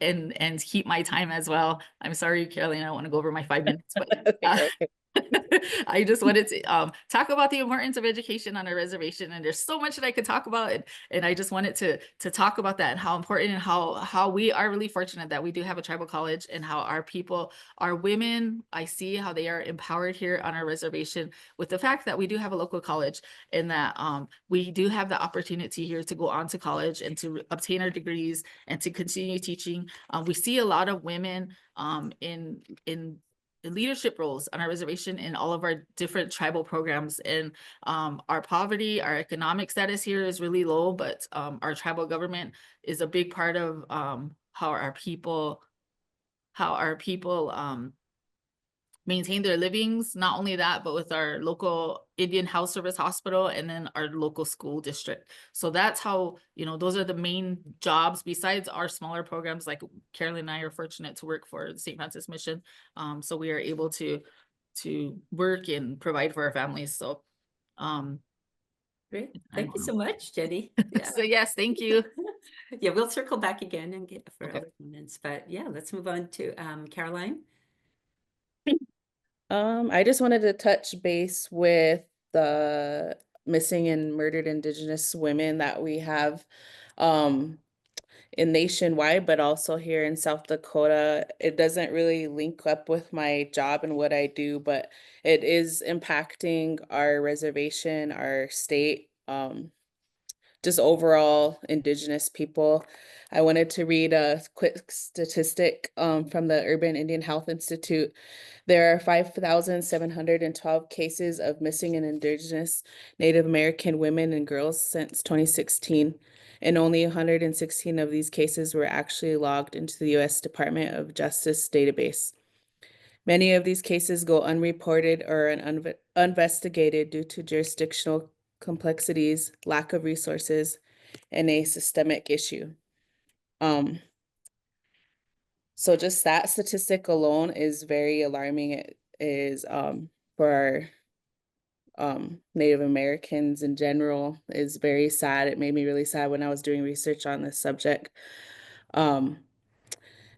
and keep my time as well. I'm sorry, Caroline, I don't want to go over my 5 minutes, but I just wanted to talk about the importance of education on a reservation. And there's so much that I could talk about, and I just wanted to talk about that and how important, and how we are really fortunate that we do have a tribal college, and how our people, our women, I see how they are empowered here on our reservation with the fact that we do have a local college, and that we do have the opportunity here to go on to college and to obtain our degrees and to continue teaching. We see a lot of women in leadership roles on our reservation in all of our different tribal programs. And our poverty, our economic status here is really low, but our tribal government is a big part of how our people maintain their livings. Not only that, but with our local Indian Health Service hospital, and then our local school district. So that's how, you know, those are the main jobs besides our smaller programs. Like Carolyn and I are fortunate to work for the St. Francis Mission. So we are able to work and provide for our families. So Great. Thank you so much, Jenny. Yeah. So yes, thank you. Yeah, we'll circle back again and get for Okay. other comments, but yeah, let's move on to Caroline. I just wanted to touch base with the missing and murdered Indigenous women that we have in nationwide, but also here in South Dakota. It doesn't really link up with my job and what I do, but it is impacting our reservation, our state, just overall Indigenous people. I wanted to read a quick statistic from the Urban Indian Health Institute. There are 5,712 cases of missing and Indigenous Native American women and girls since 2016, and only 116 of these cases were actually logged into the U.S. Department of Justice database. Many of these cases go unreported or uninvestigated due to jurisdictional complexities, lack of resources, and a systemic issue. So just that statistic alone is very alarming. It is for our Native Americans in general is very sad. It made me really sad when I was doing research on this subject.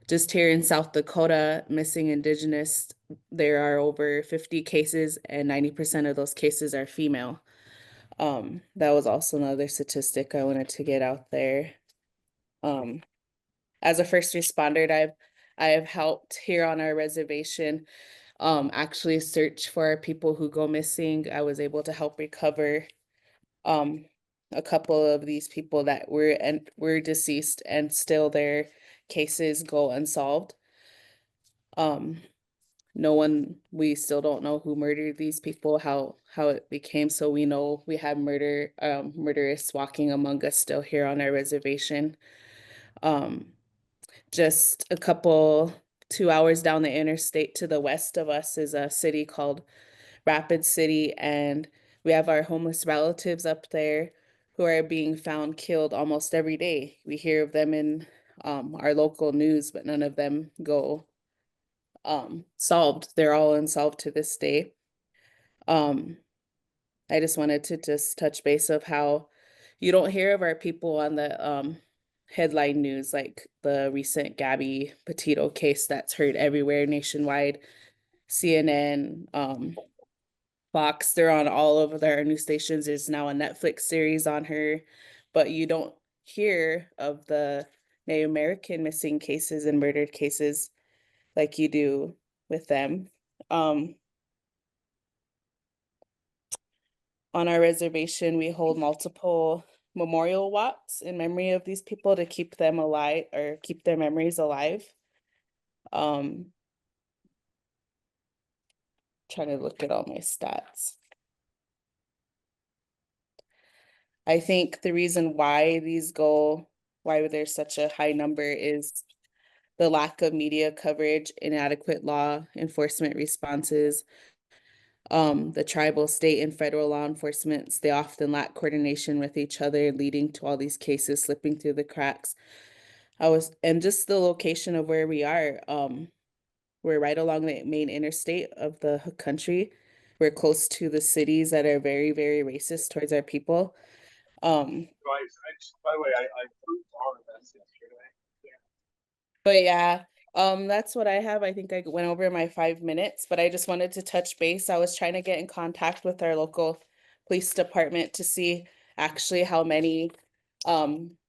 Just here in South Dakota, missing Indigenous, there are over 50 cases and 90% of those cases are female. That was also another statistic I wanted to get out there. As a first responder, I have helped here on our reservation actually search for people who go missing. I was able to help recover a couple of these people that were deceased and still their cases go unsolved. We still don't know who murdered these people, how it became so. We know we have murderers walking among us still here on our reservation. Just 2 hours down the interstate to the west of us is a city called Rapid City, and we have our homeless relatives up there who are being found killed almost every day. We hear of them in our local news, but none of them go solved. They're all unsolved to this day. I just wanted to just touch base of how you don't hear of our people on the headline news, like the recent Gabby Petito case that's heard everywhere nationwide. CNN, Fox, they're on all of their news stations. There's now a Netflix series on her, but you don't hear of the Native American missing cases and murdered cases like you do with them. On our reservation, we hold multiple memorial walks in memory of these people to keep them alive or keep their memories alive. Trying to look at all my stats. I think the reason why why there's such a high number is the lack of media coverage, inadequate law enforcement responses, the tribal, state, and federal law enforcements, they often lack coordination with each other, leading to all these cases slipping through the cracks. And just the location of where we are, we're right along the main interstate of the country. We're close to the cities that are very, very racist towards our people. By the way, I proved all of this yesterday. But yeah, that's what I have. I think I went over my 5 minutes, but I just wanted to touch base. I was trying to get in contact with our local police department to see actually how many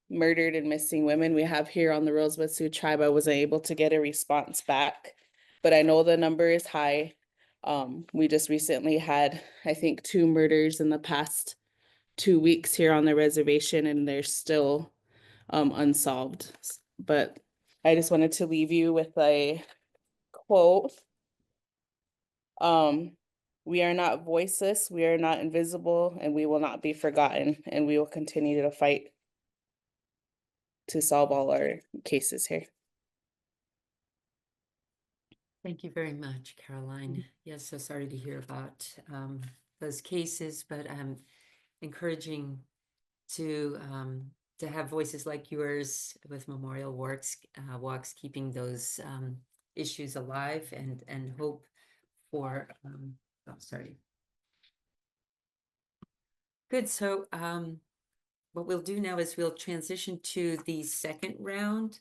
murdered and missing women we have here on the Rosebud Sioux tribe. I wasn't able to get a response back, but I know the number is high. We just recently had, I think, 2 murders in the past 2 weeks here on the reservation, and they're still unsolved. But I just wanted to leave you with a quote. We are not voiceless, we are not invisible, and we will not be forgotten, and we will continue to fight to solve all our cases here. Thank you very much, Caroline. Yes, so sorry to hear about those cases, but I'm encouraging to have voices like yours with memorial walks, keeping those issues alive and hope for. Sorry. Good. So what we'll do now is we'll transition to the second round.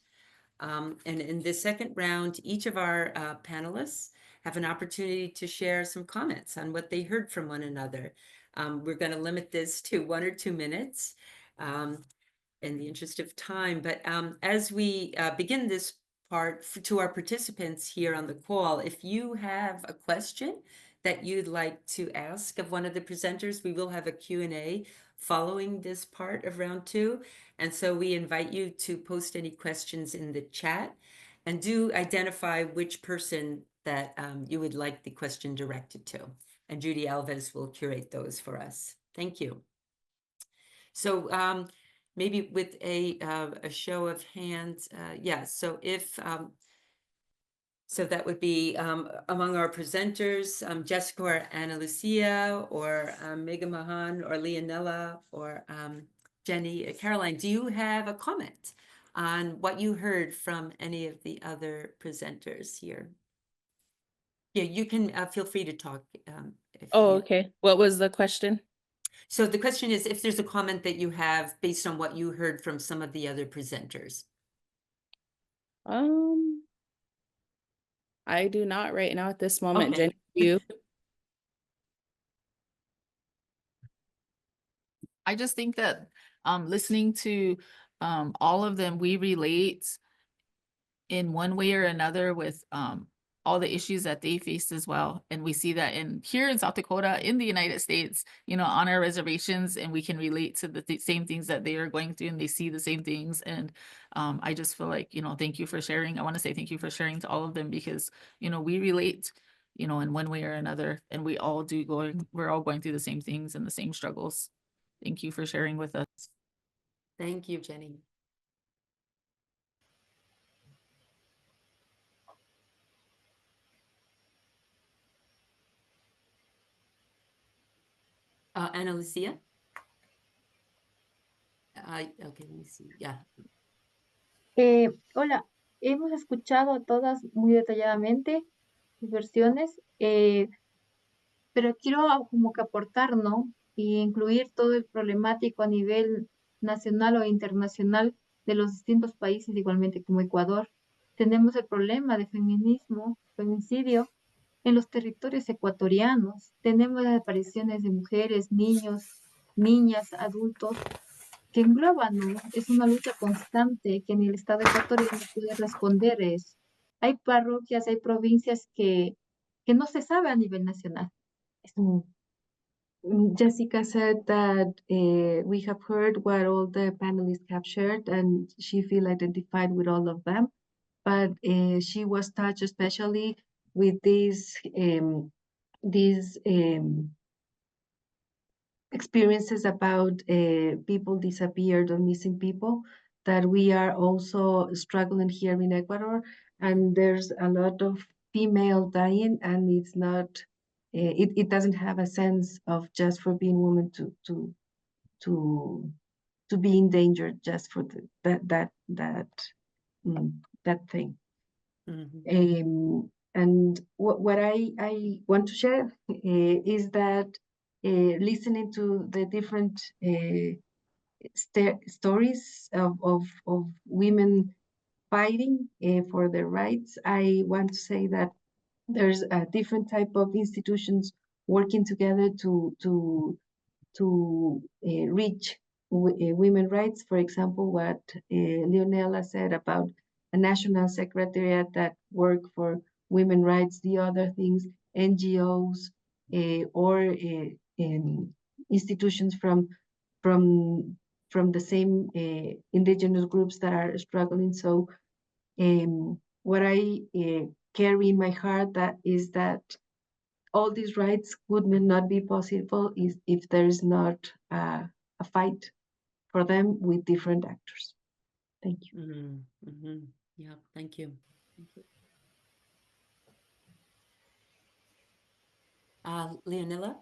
And in the second round, each of our panelists have an opportunity to share some comments on what they heard from one another. We're going to limit this to 1 or 2 minutes in the interest of time. But as we begin this part to our participants here on the call, if you have a question that you'd like to ask of one of the presenters, we will have a Q&A following this part of round 2. And so we invite you to post any questions in the chat and do identify which person that you would like the question directed to. And Judy Alves will curate those for us. Thank you. So maybe with a show of hands, yeah, so if So that would be among our presenters, Jessica or Ana Lucia, or Megan Mahan, or Leonella, or Jenny. Caroline, do you have a comment on what you heard from any of the other presenters here? Yeah, you can feel free to talk. If Oh, you... okay. What was the question? So the question is if there's a comment that you have based on what you heard from some of the other presenters. I do not right now at this moment. Okay. Jenny, you? I just think that listening to all of them, we relate in one way or another with all the issues that they faced as well. And we see that here in South Dakota, in the United States, you know, on our reservations, and we can relate to the same things that they are going through, and they see the same things. And I just feel like, you know, thank you for sharing. I want to say thank you for sharing to all of them, because, you know, we relate, you know, in one way or another, and we're all going through the same things and the same struggles. Thank you for sharing with us. Thank you, Jenny. Ana Lucia? Okay, let me see. Yeah. Hola, hemos escuchado a todas muy detalladamente sus versiones, pero quiero como que aportar, ¿no? Y incluir todo el problemático a nivel nacional o internacional de los distintos países, igualmente como Ecuador. Tenemos el problema de feminismo, femicidio en los territorios ecuatorianos. Tenemos las desapariciones de mujeres, niños, niñas, adultos, que engloban, ¿no? Es una lucha constante que en el Estado ecuatoriano puede responder eso. Hay parroquias, hay provincias que no se sabe a nivel nacional. Jessica said that we have heard what all the panelists have shared, and she feel identified with all of them. But she was touched especially with these experiences about people disappeared or missing people that we are also struggling here in Ecuador. And there's a lot of female dying, and it's not, it doesn't have a sense of just for being women to be endangered just for that thing. Mm-hmm. And what I want to share is that listening to the different stories of women fighting for their rights, I want to say that there's a different type of institutions working together to reach women rights. For example, what Leonella said about a national secretariat that work for women rights, the other things, NGOs or institutions from the same indigenous groups that are struggling. So what I carry in my heart is that all these rights would not be possible if there is not a fight for them with different actors. Thank you. Mm-hmm. Mm-hmm. Yeah, thank you. Thank you. Leonilla?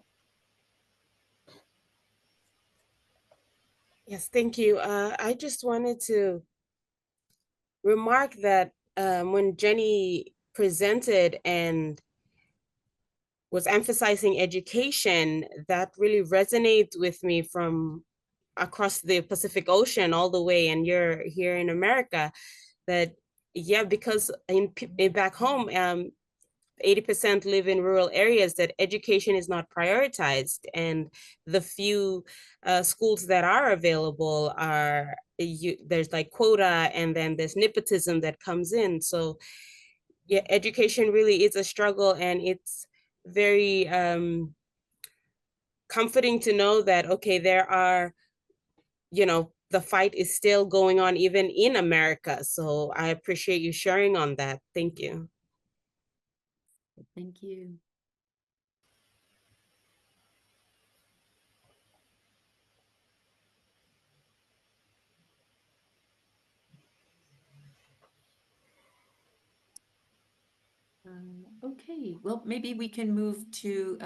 Yes, thank you. I just wanted to remark that when Jenny presented and was emphasizing education, that really resonates with me from across the Pacific Ocean all the way, and you're here in America, that yeah, because back home 80% live in rural areas, that education is not prioritized, and the few schools that are available are there's like quota, and then there's nepotism that comes in. So yeah, education really is a struggle, and it's very comforting to know that, okay, there are, you know, the fight is still going on even in America. So I appreciate you sharing on that. Thank you. Thank you. Okay, well, maybe we can move to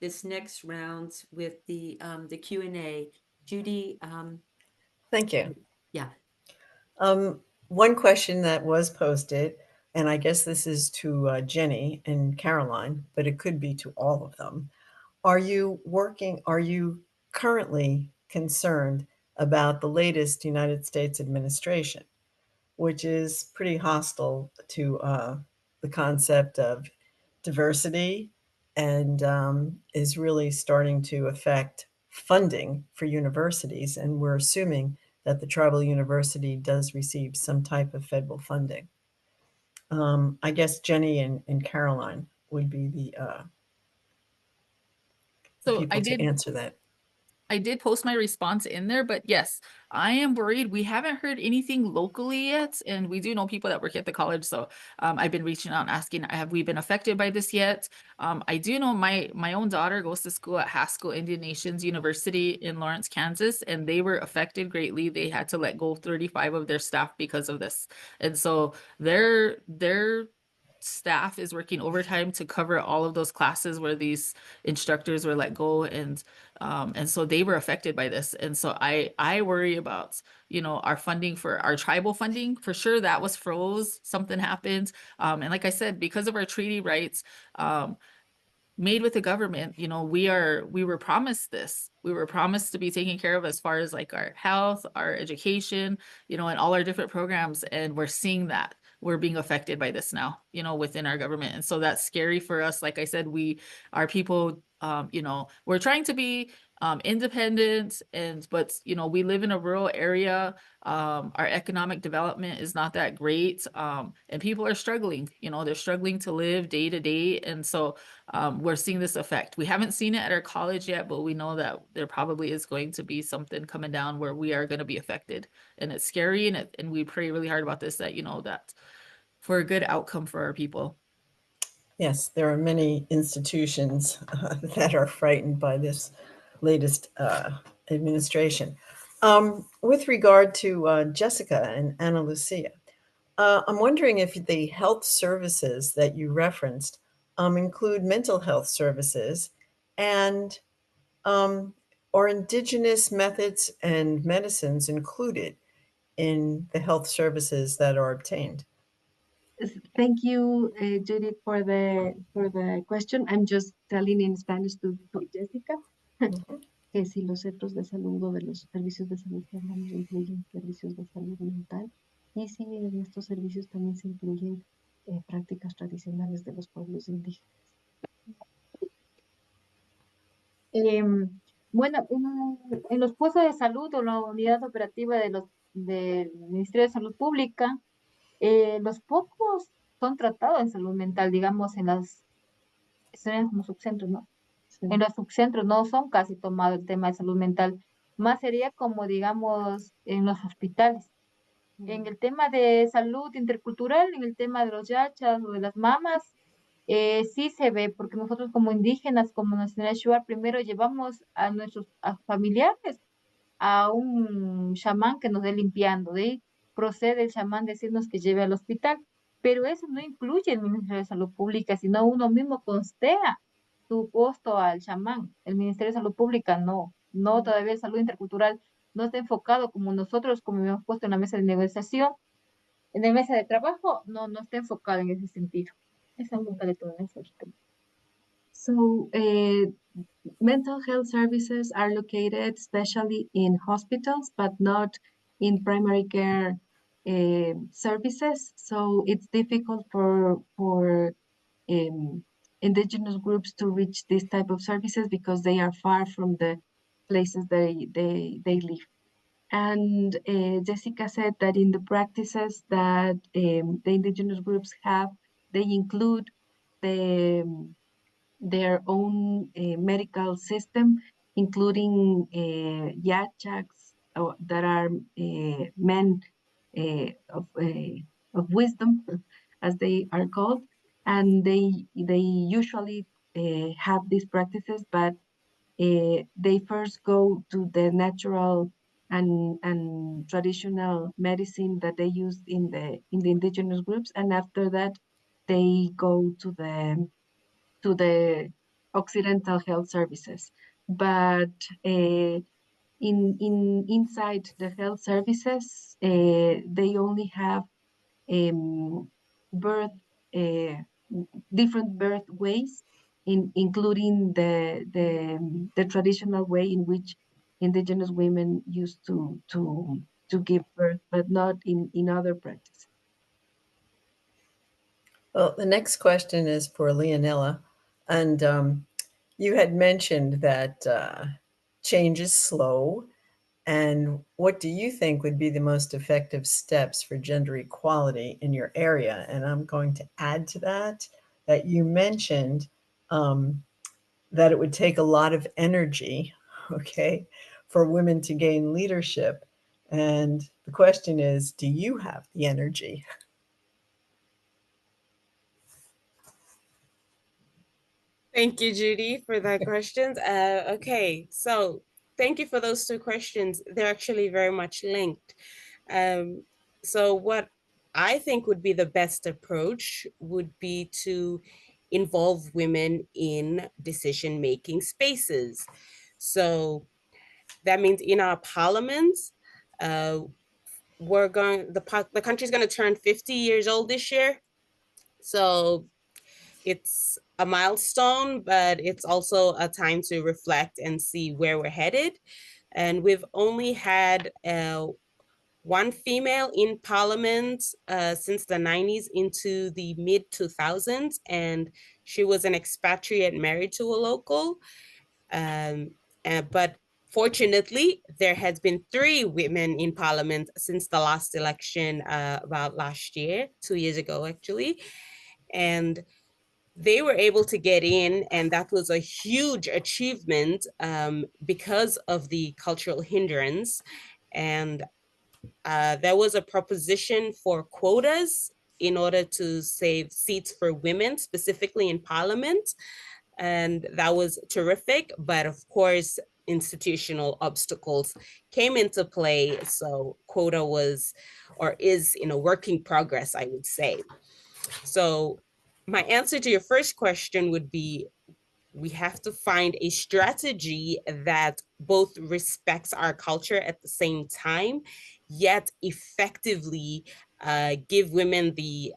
this next round with the Q&A. Judy, Thank you. yeah. One question that was posted, and I guess this is to Jenny and Caroline, but it could be to all of them. Are you currently concerned about the latest United States administration, which is pretty hostile to the concept of diversity and is really starting to affect funding for universities? And we're assuming that the tribal university does receive some type of federal funding. I guess Jenny and Caroline would be the So people to answer that. I did post my response in there, but yes, I am worried. We haven't heard anything locally yet, and we do know people that work at the college. So I've been reaching out and asking, have we been affected by this yet? I do know my own daughter goes to school at Haskell Indian Nations University in Lawrence, Kansas, and they were affected greatly. They had to let go 35 of their staff because of this. And so their staff is working overtime to cover all of those classes where these instructors were let go, and so they were affected by this. And so I worry about, you know, our funding for our tribal funding. For sure that was froze, something happened, and like I said, because of our treaty rights made with the government, you know, we were promised this. We were promised to be taken care of as far as like our health, our education, you know, and all our different programs, and we're seeing that we're being affected by this now, you know, within our government. And so that's scary for us. Like I said, our people, you know, we're trying to be independent, but you know, we live in a rural area. Our economic development is not that great, and people are struggling. You know, they're struggling to live day to day, and so we're seeing this effect. We haven't seen it at our college yet, but we know that there probably is going to be something coming down where we are going to be affected, and it's scary. And we pray really hard about this, that, you know, that for a good outcome for our people. Yes, there are many institutions that are frightened by this latest administration. With regard to Jessica and Ana Lucia, I'm wondering if the health services that you referenced include mental health services, and are indigenous methods and medicines included in the health services that are obtained? Thank you, Judith, for the question. I'm just telling in Spanish to Jessica que si los centros de salud o de los servicios de salud que hablamos incluyen servicios de salud mental, y si en estos servicios también se incluyen prácticas tradicionales de los pueblos indígenas. Bueno, en los puestos de salud o la unidad operativa del Ministerio de Salud Pública, los pocos son tratados en salud mental, digamos, serían como subcentros, ¿no? Sí. En los subcentros no son casi tomados el tema de salud mental, más sería como, digamos, en los hospitales. En el tema de salud intercultural, en el tema de los yachas o de las mamas, sí se ve, porque nosotros como indígenas, como nacional Shuar, primero llevamos a nuestros familiares a un chamán que nos dé limpiando, de ahí procede el chamán decirnos que lleve al hospital, pero eso no incluye el Ministerio de Salud Pública, sino uno mismo costea su costo al chamán. El Ministerio de Salud Pública no, todavía el salud intercultural no está enfocado como nosotros, como hemos puesto en la mesa de negociación, en la mesa de trabajo, no está enfocado en ese sentido. Esa es nunca de todo eso. So, mental health services are located especially in hospitals, but not in primary care services. So it's difficult for indigenous groups to reach this type of services because they are far from the places they live. And Jessica said that in the practices that the indigenous groups have, they include their own medical system, including yachaks that are men of wisdom, as they are called, and they usually have these practices, but they first go to the natural and traditional medicine that they use in the indigenous groups, and after that they go to the Occidental health services. But inside the health services, they only have birth different birth ways, including the traditional way in which Indigenous women used to give birth, but not in other practices. Well, the next question is for Leonela. And you had mentioned that change is slow. And what do you think would be the most effective steps for gender equality in your area? And I'm going to add to that you mentioned that it would take a lot of energy, okay, for women to gain leadership. And the question is, do you have the energy? Thank you, Judy, for that questions. Okay, so thank you for those two questions. They're actually very much linked. So what I think would be the best approach would be to involve women in decision-making spaces. So that means in our parliaments, the country's going to turn 50 years old this year. So it's a milestone, but it's also a time to reflect and see where we're headed. And we've only had one female in parliament since the 90s into the mid 2000s, and she was an expatriate married to a local. But fortunately, there has been 3 women in parliament since the last election about last year, 2 years ago, actually. And they were able to get in, and that was a huge achievement because of the cultural hindrance. And there was a proposition for quotas in order to save seats for women, specifically in parliament. And that was terrific. But of course, institutional obstacles came into play. So quota was, or is, in a working progress, I would say. So my answer to your first question would be, we have to find a strategy that both respects our culture at the same time, yet effectively give women the,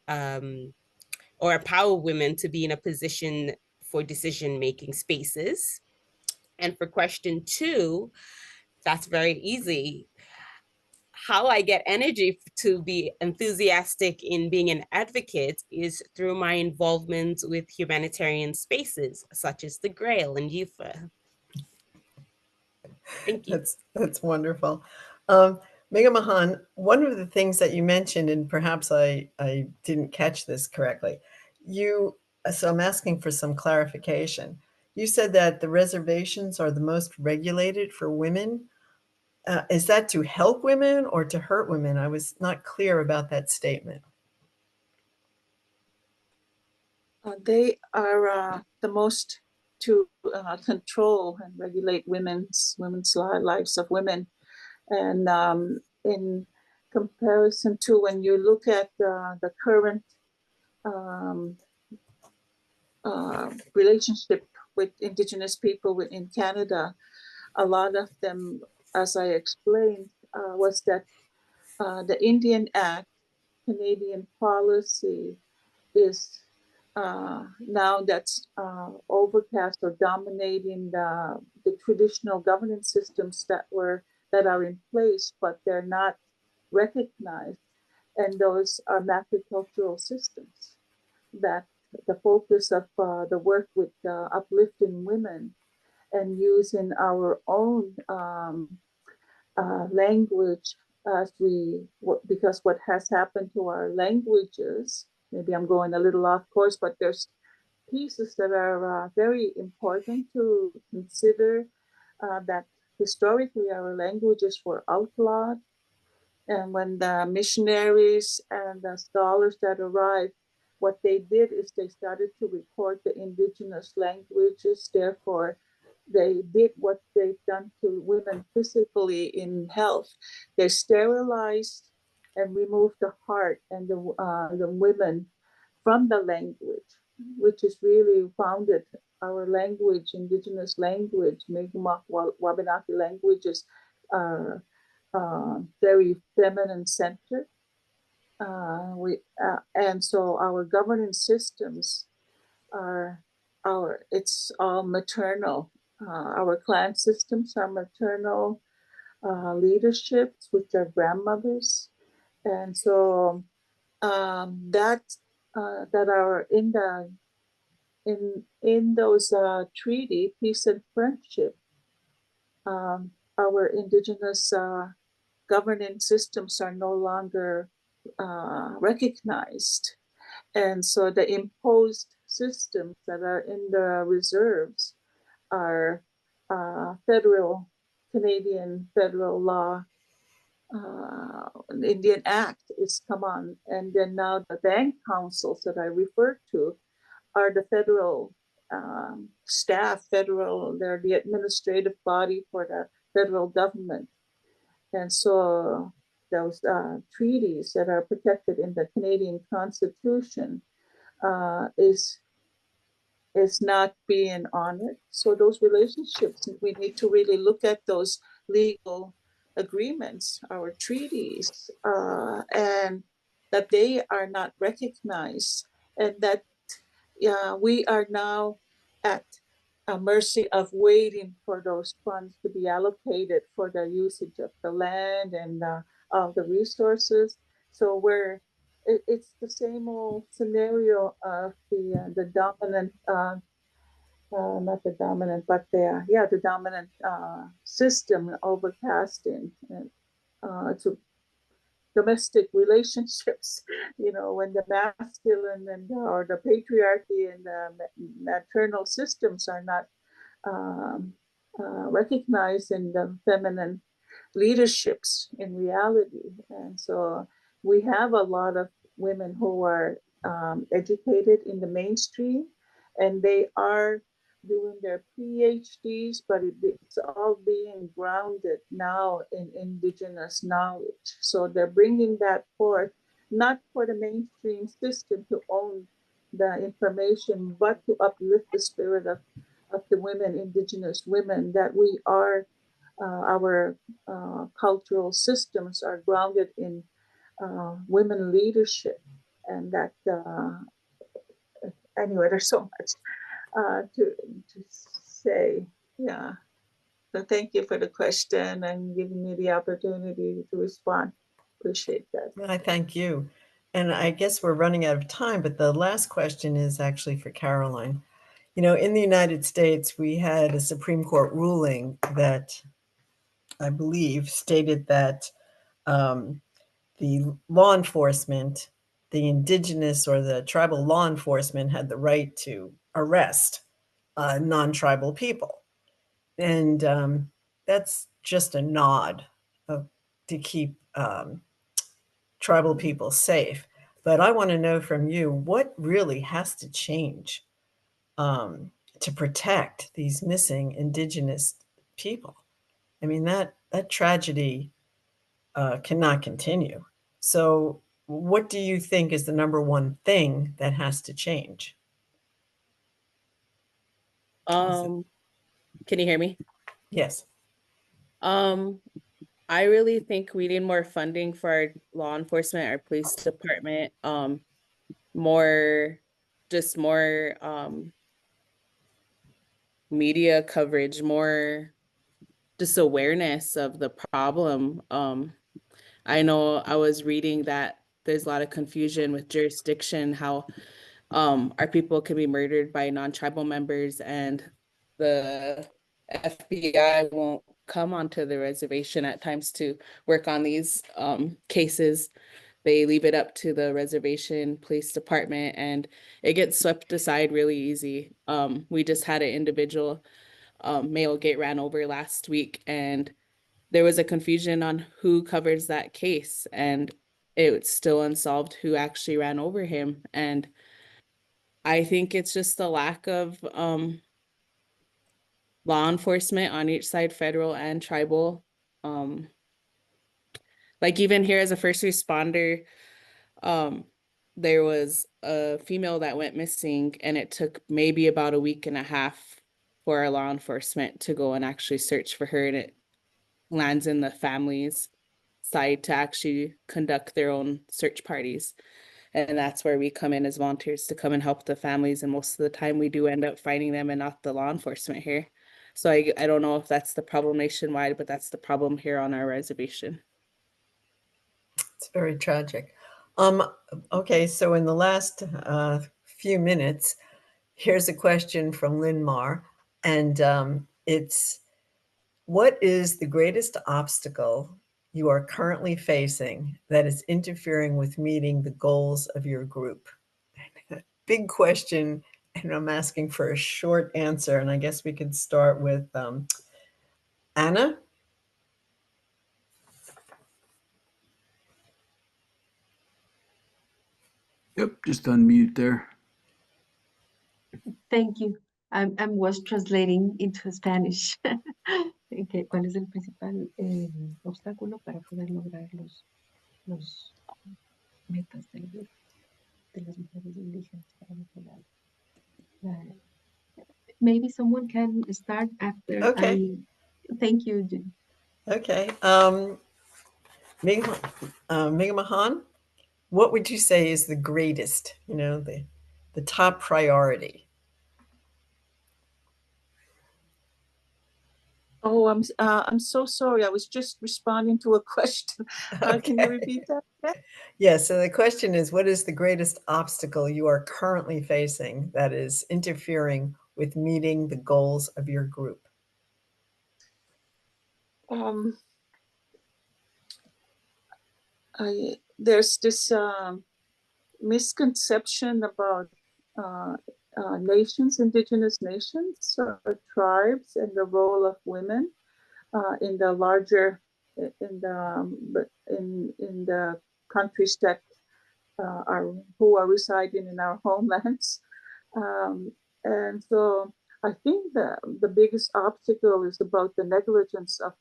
or empower women to be in a position for decision-making spaces. And for question 2, that's very easy. How I get energy to be enthusiastic in being an advocate is through my involvement with humanitarian spaces, such as the Grail and UFA. Thank you. That's wonderful. Megha Mahan, one of the things that you mentioned, and perhaps I didn't catch this correctly, so I'm asking for some clarification. You said that the reservations are the most regulated for women. Is that to help women or to hurt women? I was not clear about that statement. They are the most to control and regulate women's lives of women. And in comparison to when you look at the current relationship with Indigenous people in Canada, a lot of them, as I explained, was that the Indian Act, Canadian policy is now that's overcast or dominating the traditional governance systems that are in place, but they're not recognized. And those are macrocultural systems that the focus of the work with uplifting women and using our own language because what has happened to our languages, maybe I'm going a little off course, but there's pieces that are very important to consider, that historically our languages were outlawed. And when the missionaries and the scholars that arrived, what they did is they started to record the indigenous languages. Therefore, they did what they've done to women physically in health. They sterilized and removed the heart and the women from the language, which is really founded, our language, Indigenous language, Mi'kmaq, Wabanaki languages are very feminine centered. And so our governance systems are it's all maternal. Our clan systems are maternal leaderships, which are grandmothers. And so that are in those treaty, peace and friendship, our Indigenous governance systems are no longer recognized. And so the imposed systems that are in the reserves are federal, Canadian federal law, Indian Act is come on. And then now the bank councils that I referred to are the federal staff, they're the administrative body for the federal government. And so those treaties that are protected in the Canadian Constitution is not being honored. So those relationships, we need to really look at those legal agreements, our treaties, and that they are not recognized, and that we are now at a mercy of waiting for those funds to be allocated for the usage of the land and of the resources. So it's the same old scenario of the dominant, not the dominant, but the dominant system overcasting to domestic relationships, when the masculine or the patriarchy and the maternal systems are not recognized in the feminine leaderships in reality. And so we have a lot of women who are educated in the mainstream, and they are doing their PhDs, but it's all being grounded now in Indigenous knowledge. So they're bringing that forth, not for the mainstream system to own the information, but to uplift the spirit of the women, Indigenous women, that we are, our cultural systems are grounded in women leadership. And that, anyway, there's so much to say. Yeah. So thank you for the question and giving me the opportunity to respond. Appreciate that. I thank you. And I guess we're running out of time, but the last question is actually for Caroline. In the United States, we had a Supreme Court ruling that I believe stated that the law enforcement, the Indigenous or the tribal law enforcement had the right to arrest non-tribal people. And that's just a nod to keep tribal people safe. But I want to know from you, what really has to change to protect these missing Indigenous people? I mean, that tragedy cannot continue. So what do you think is the number one thing that has to change? Can you hear me? Yes. I really think we need more funding for our law enforcement, our police department, more media coverage, more just awareness of the problem. I know I was reading that there's a lot of confusion with jurisdiction, how our people can be murdered by non-tribal members and the FBI won't come onto the reservation at times to work on these cases. They leave it up to the reservation police department and it gets swept aside really easy. We just had an individual male get ran over last week, and there was a confusion on who covers that case, and it's still unsolved who actually ran over him. And I think it's just the lack of law enforcement on each side, federal and tribal. Like even here as a first responder, there was a female that went missing, and it took maybe about a week and a half for our law enforcement to go and actually search for her, and it lands in the family's side to actually conduct their own search parties. And that's where we come in as volunteers to come and help the families, and most of the time we do end up finding them and not the law enforcement here. So I don't know if that's the problem nationwide, but that's the problem here on our reservation. It's very tragic. Okay, so in the last few minutes, here's a question from Lynn Marr, and it's, what is the greatest obstacle you are currently facing that is interfering with meeting the goals of your group? Big question, and I'm asking for a short answer, and I guess we could start with Anna. Yep, just unmute there. Thank you. I was translating into Spanish. Okay, ¿cuál es el principal obstáculo para poder lograr los metas del grupo de las mujeres indígenas para mejorar? Maybe someone can start after. Okay. Thank you, Judy. Okay. Mega Mahan, what would you say is the greatest, the top priority? Oh, I'm so sorry. I was just responding to a question. Can you repeat that again? Yeah, so the question is, what is the greatest obstacle you are currently facing that is interfering with meeting the goals of your group? There's this misconception about nations, indigenous nations, or tribes, and the role of women in the larger, in the countries that who are residing in our homelands, and so I think the biggest obstacle is about the negligence of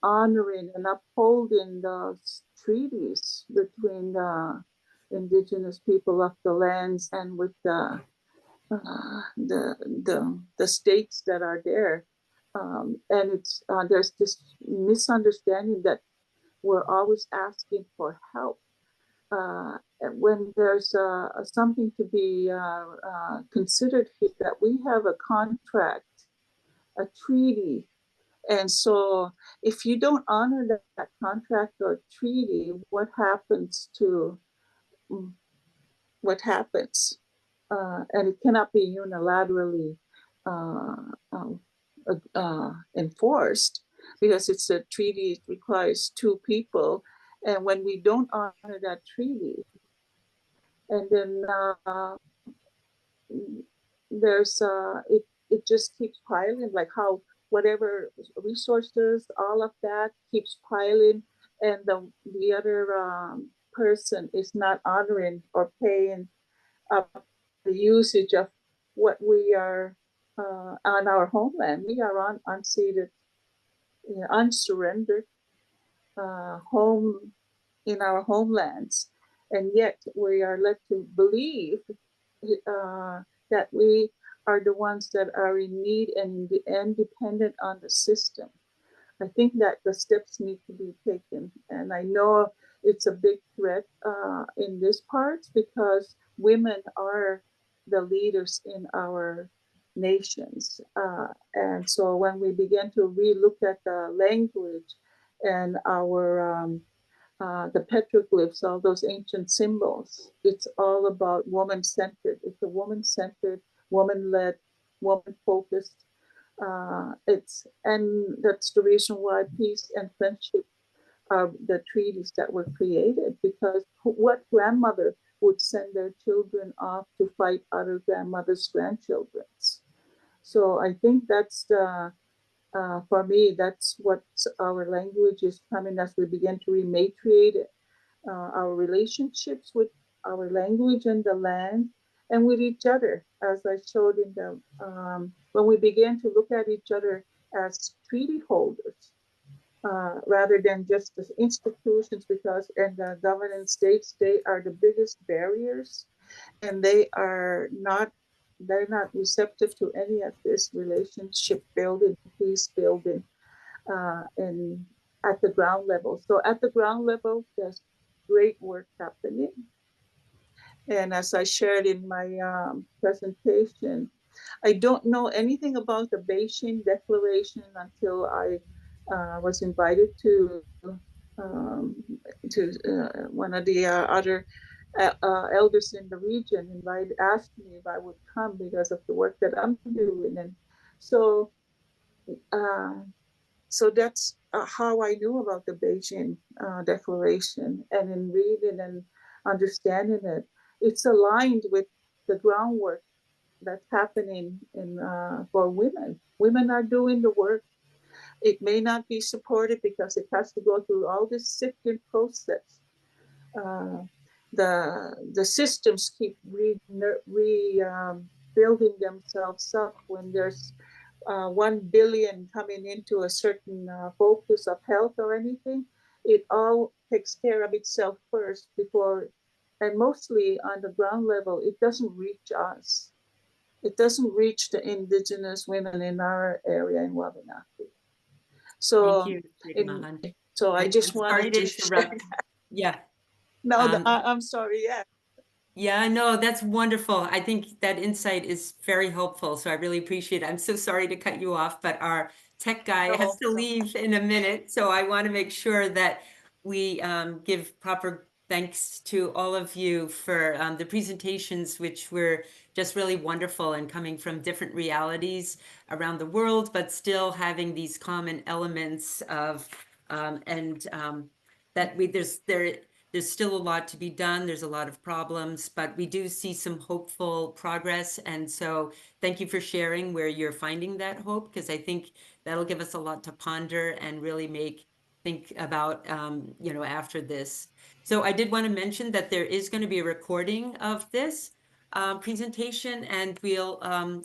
honoring and upholding those treaties between the indigenous people of the lands and with the states that are there, and it's there's this misunderstanding that we're always asking for help when there's something to be considered here, that we have a contract, a treaty. And so if you don't honor that contract or treaty, what happens? And it cannot be unilaterally enforced, because it's a treaty, it requires two people. And when we don't honor that treaty, and then there's it just keeps piling, like how whatever resources, all of that keeps piling, and the other person is not honoring or paying up the usage of what we are on our homeland. We are on unceded, unsurrendered home in our homelands, and yet we are led to believe that we are the ones that are in need and dependent on the system. I think that the steps need to be taken, and I know it's a big threat in this part, because women are the leaders in our nations, and so when we begin to relook at the language and our the petroglyphs, all those ancient symbols, it's all about woman-centered. It's a woman-centered, woman-led, woman-focused. And that's the reason why peace and friendship are the treaties that were created, because what grandmother would send their children off to fight other grandmothers' grandchildren? So I think that's the for me, that's what our language is coming as we begin to rematriate our relationships with our language and the land, and with each other, as I showed in the when we begin to look at each other as treaty holders, rather than just the institutions, because and the governance states, they are the biggest barriers, and they're not receptive to any of this relationship building, peace building, and at the ground level. So at the ground level, there's great work happening. And as I shared in my presentation, I don't know anything about the Beijing Declaration until I was invited to one of the other elders in the region asked me if I would come because of the work that I'm doing. And so so that's how I knew about the Beijing Declaration. And in reading and understanding it, it's aligned with the groundwork that's happening for women. Women are doing the work. It may not be supported because it has to go through all this sifting process. The systems keep building themselves up when there's 1 billion coming into a certain focus of health or anything. It all takes care of itself first before, and mostly on the ground level, it doesn't reach us. It doesn't reach the indigenous women in our area in Wabanaki. So, Thank you, so I just wanted to interrupt. Yeah. No, I'm sorry. Yeah. Yeah, no, that's wonderful. I think that insight is very helpful. So I really appreciate it. I'm so sorry to cut you off, but our tech guy has to leave in a minute. So I want to make sure that we give proper thanks to all of you for the presentations, which were just really wonderful and coming from different realities around the world, but still having these common elements of that there's still a lot to be done. There's a lot of problems, but we do see some hopeful progress. And so thank you for sharing where you're finding that hope, because I think that'll give us a lot to ponder and really think about, after this. So I did want to mention that there is going to be a recording of this presentation, and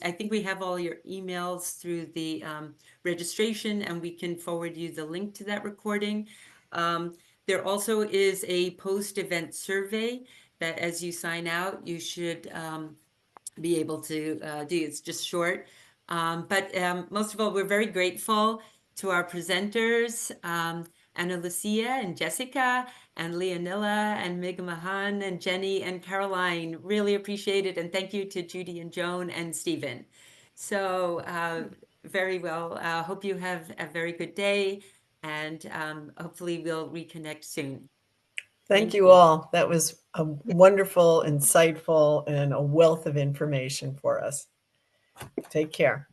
I think we have all your emails through the registration, and we can forward you the link to that recording. There also is a post-event survey that as you sign out, you should be able to do. It's just short. But most of all, we're very grateful to our presenters, Ana Lucia and Jessica and Leonilla and Migmahan and Jenny and Caroline. Really appreciate it. And thank you to Judy and Joan and Stephen. So very well. Hope you have a very good day. And hopefully we'll reconnect soon. Thank you all. That was a wonderful, insightful, and a wealth of information for us. Take care.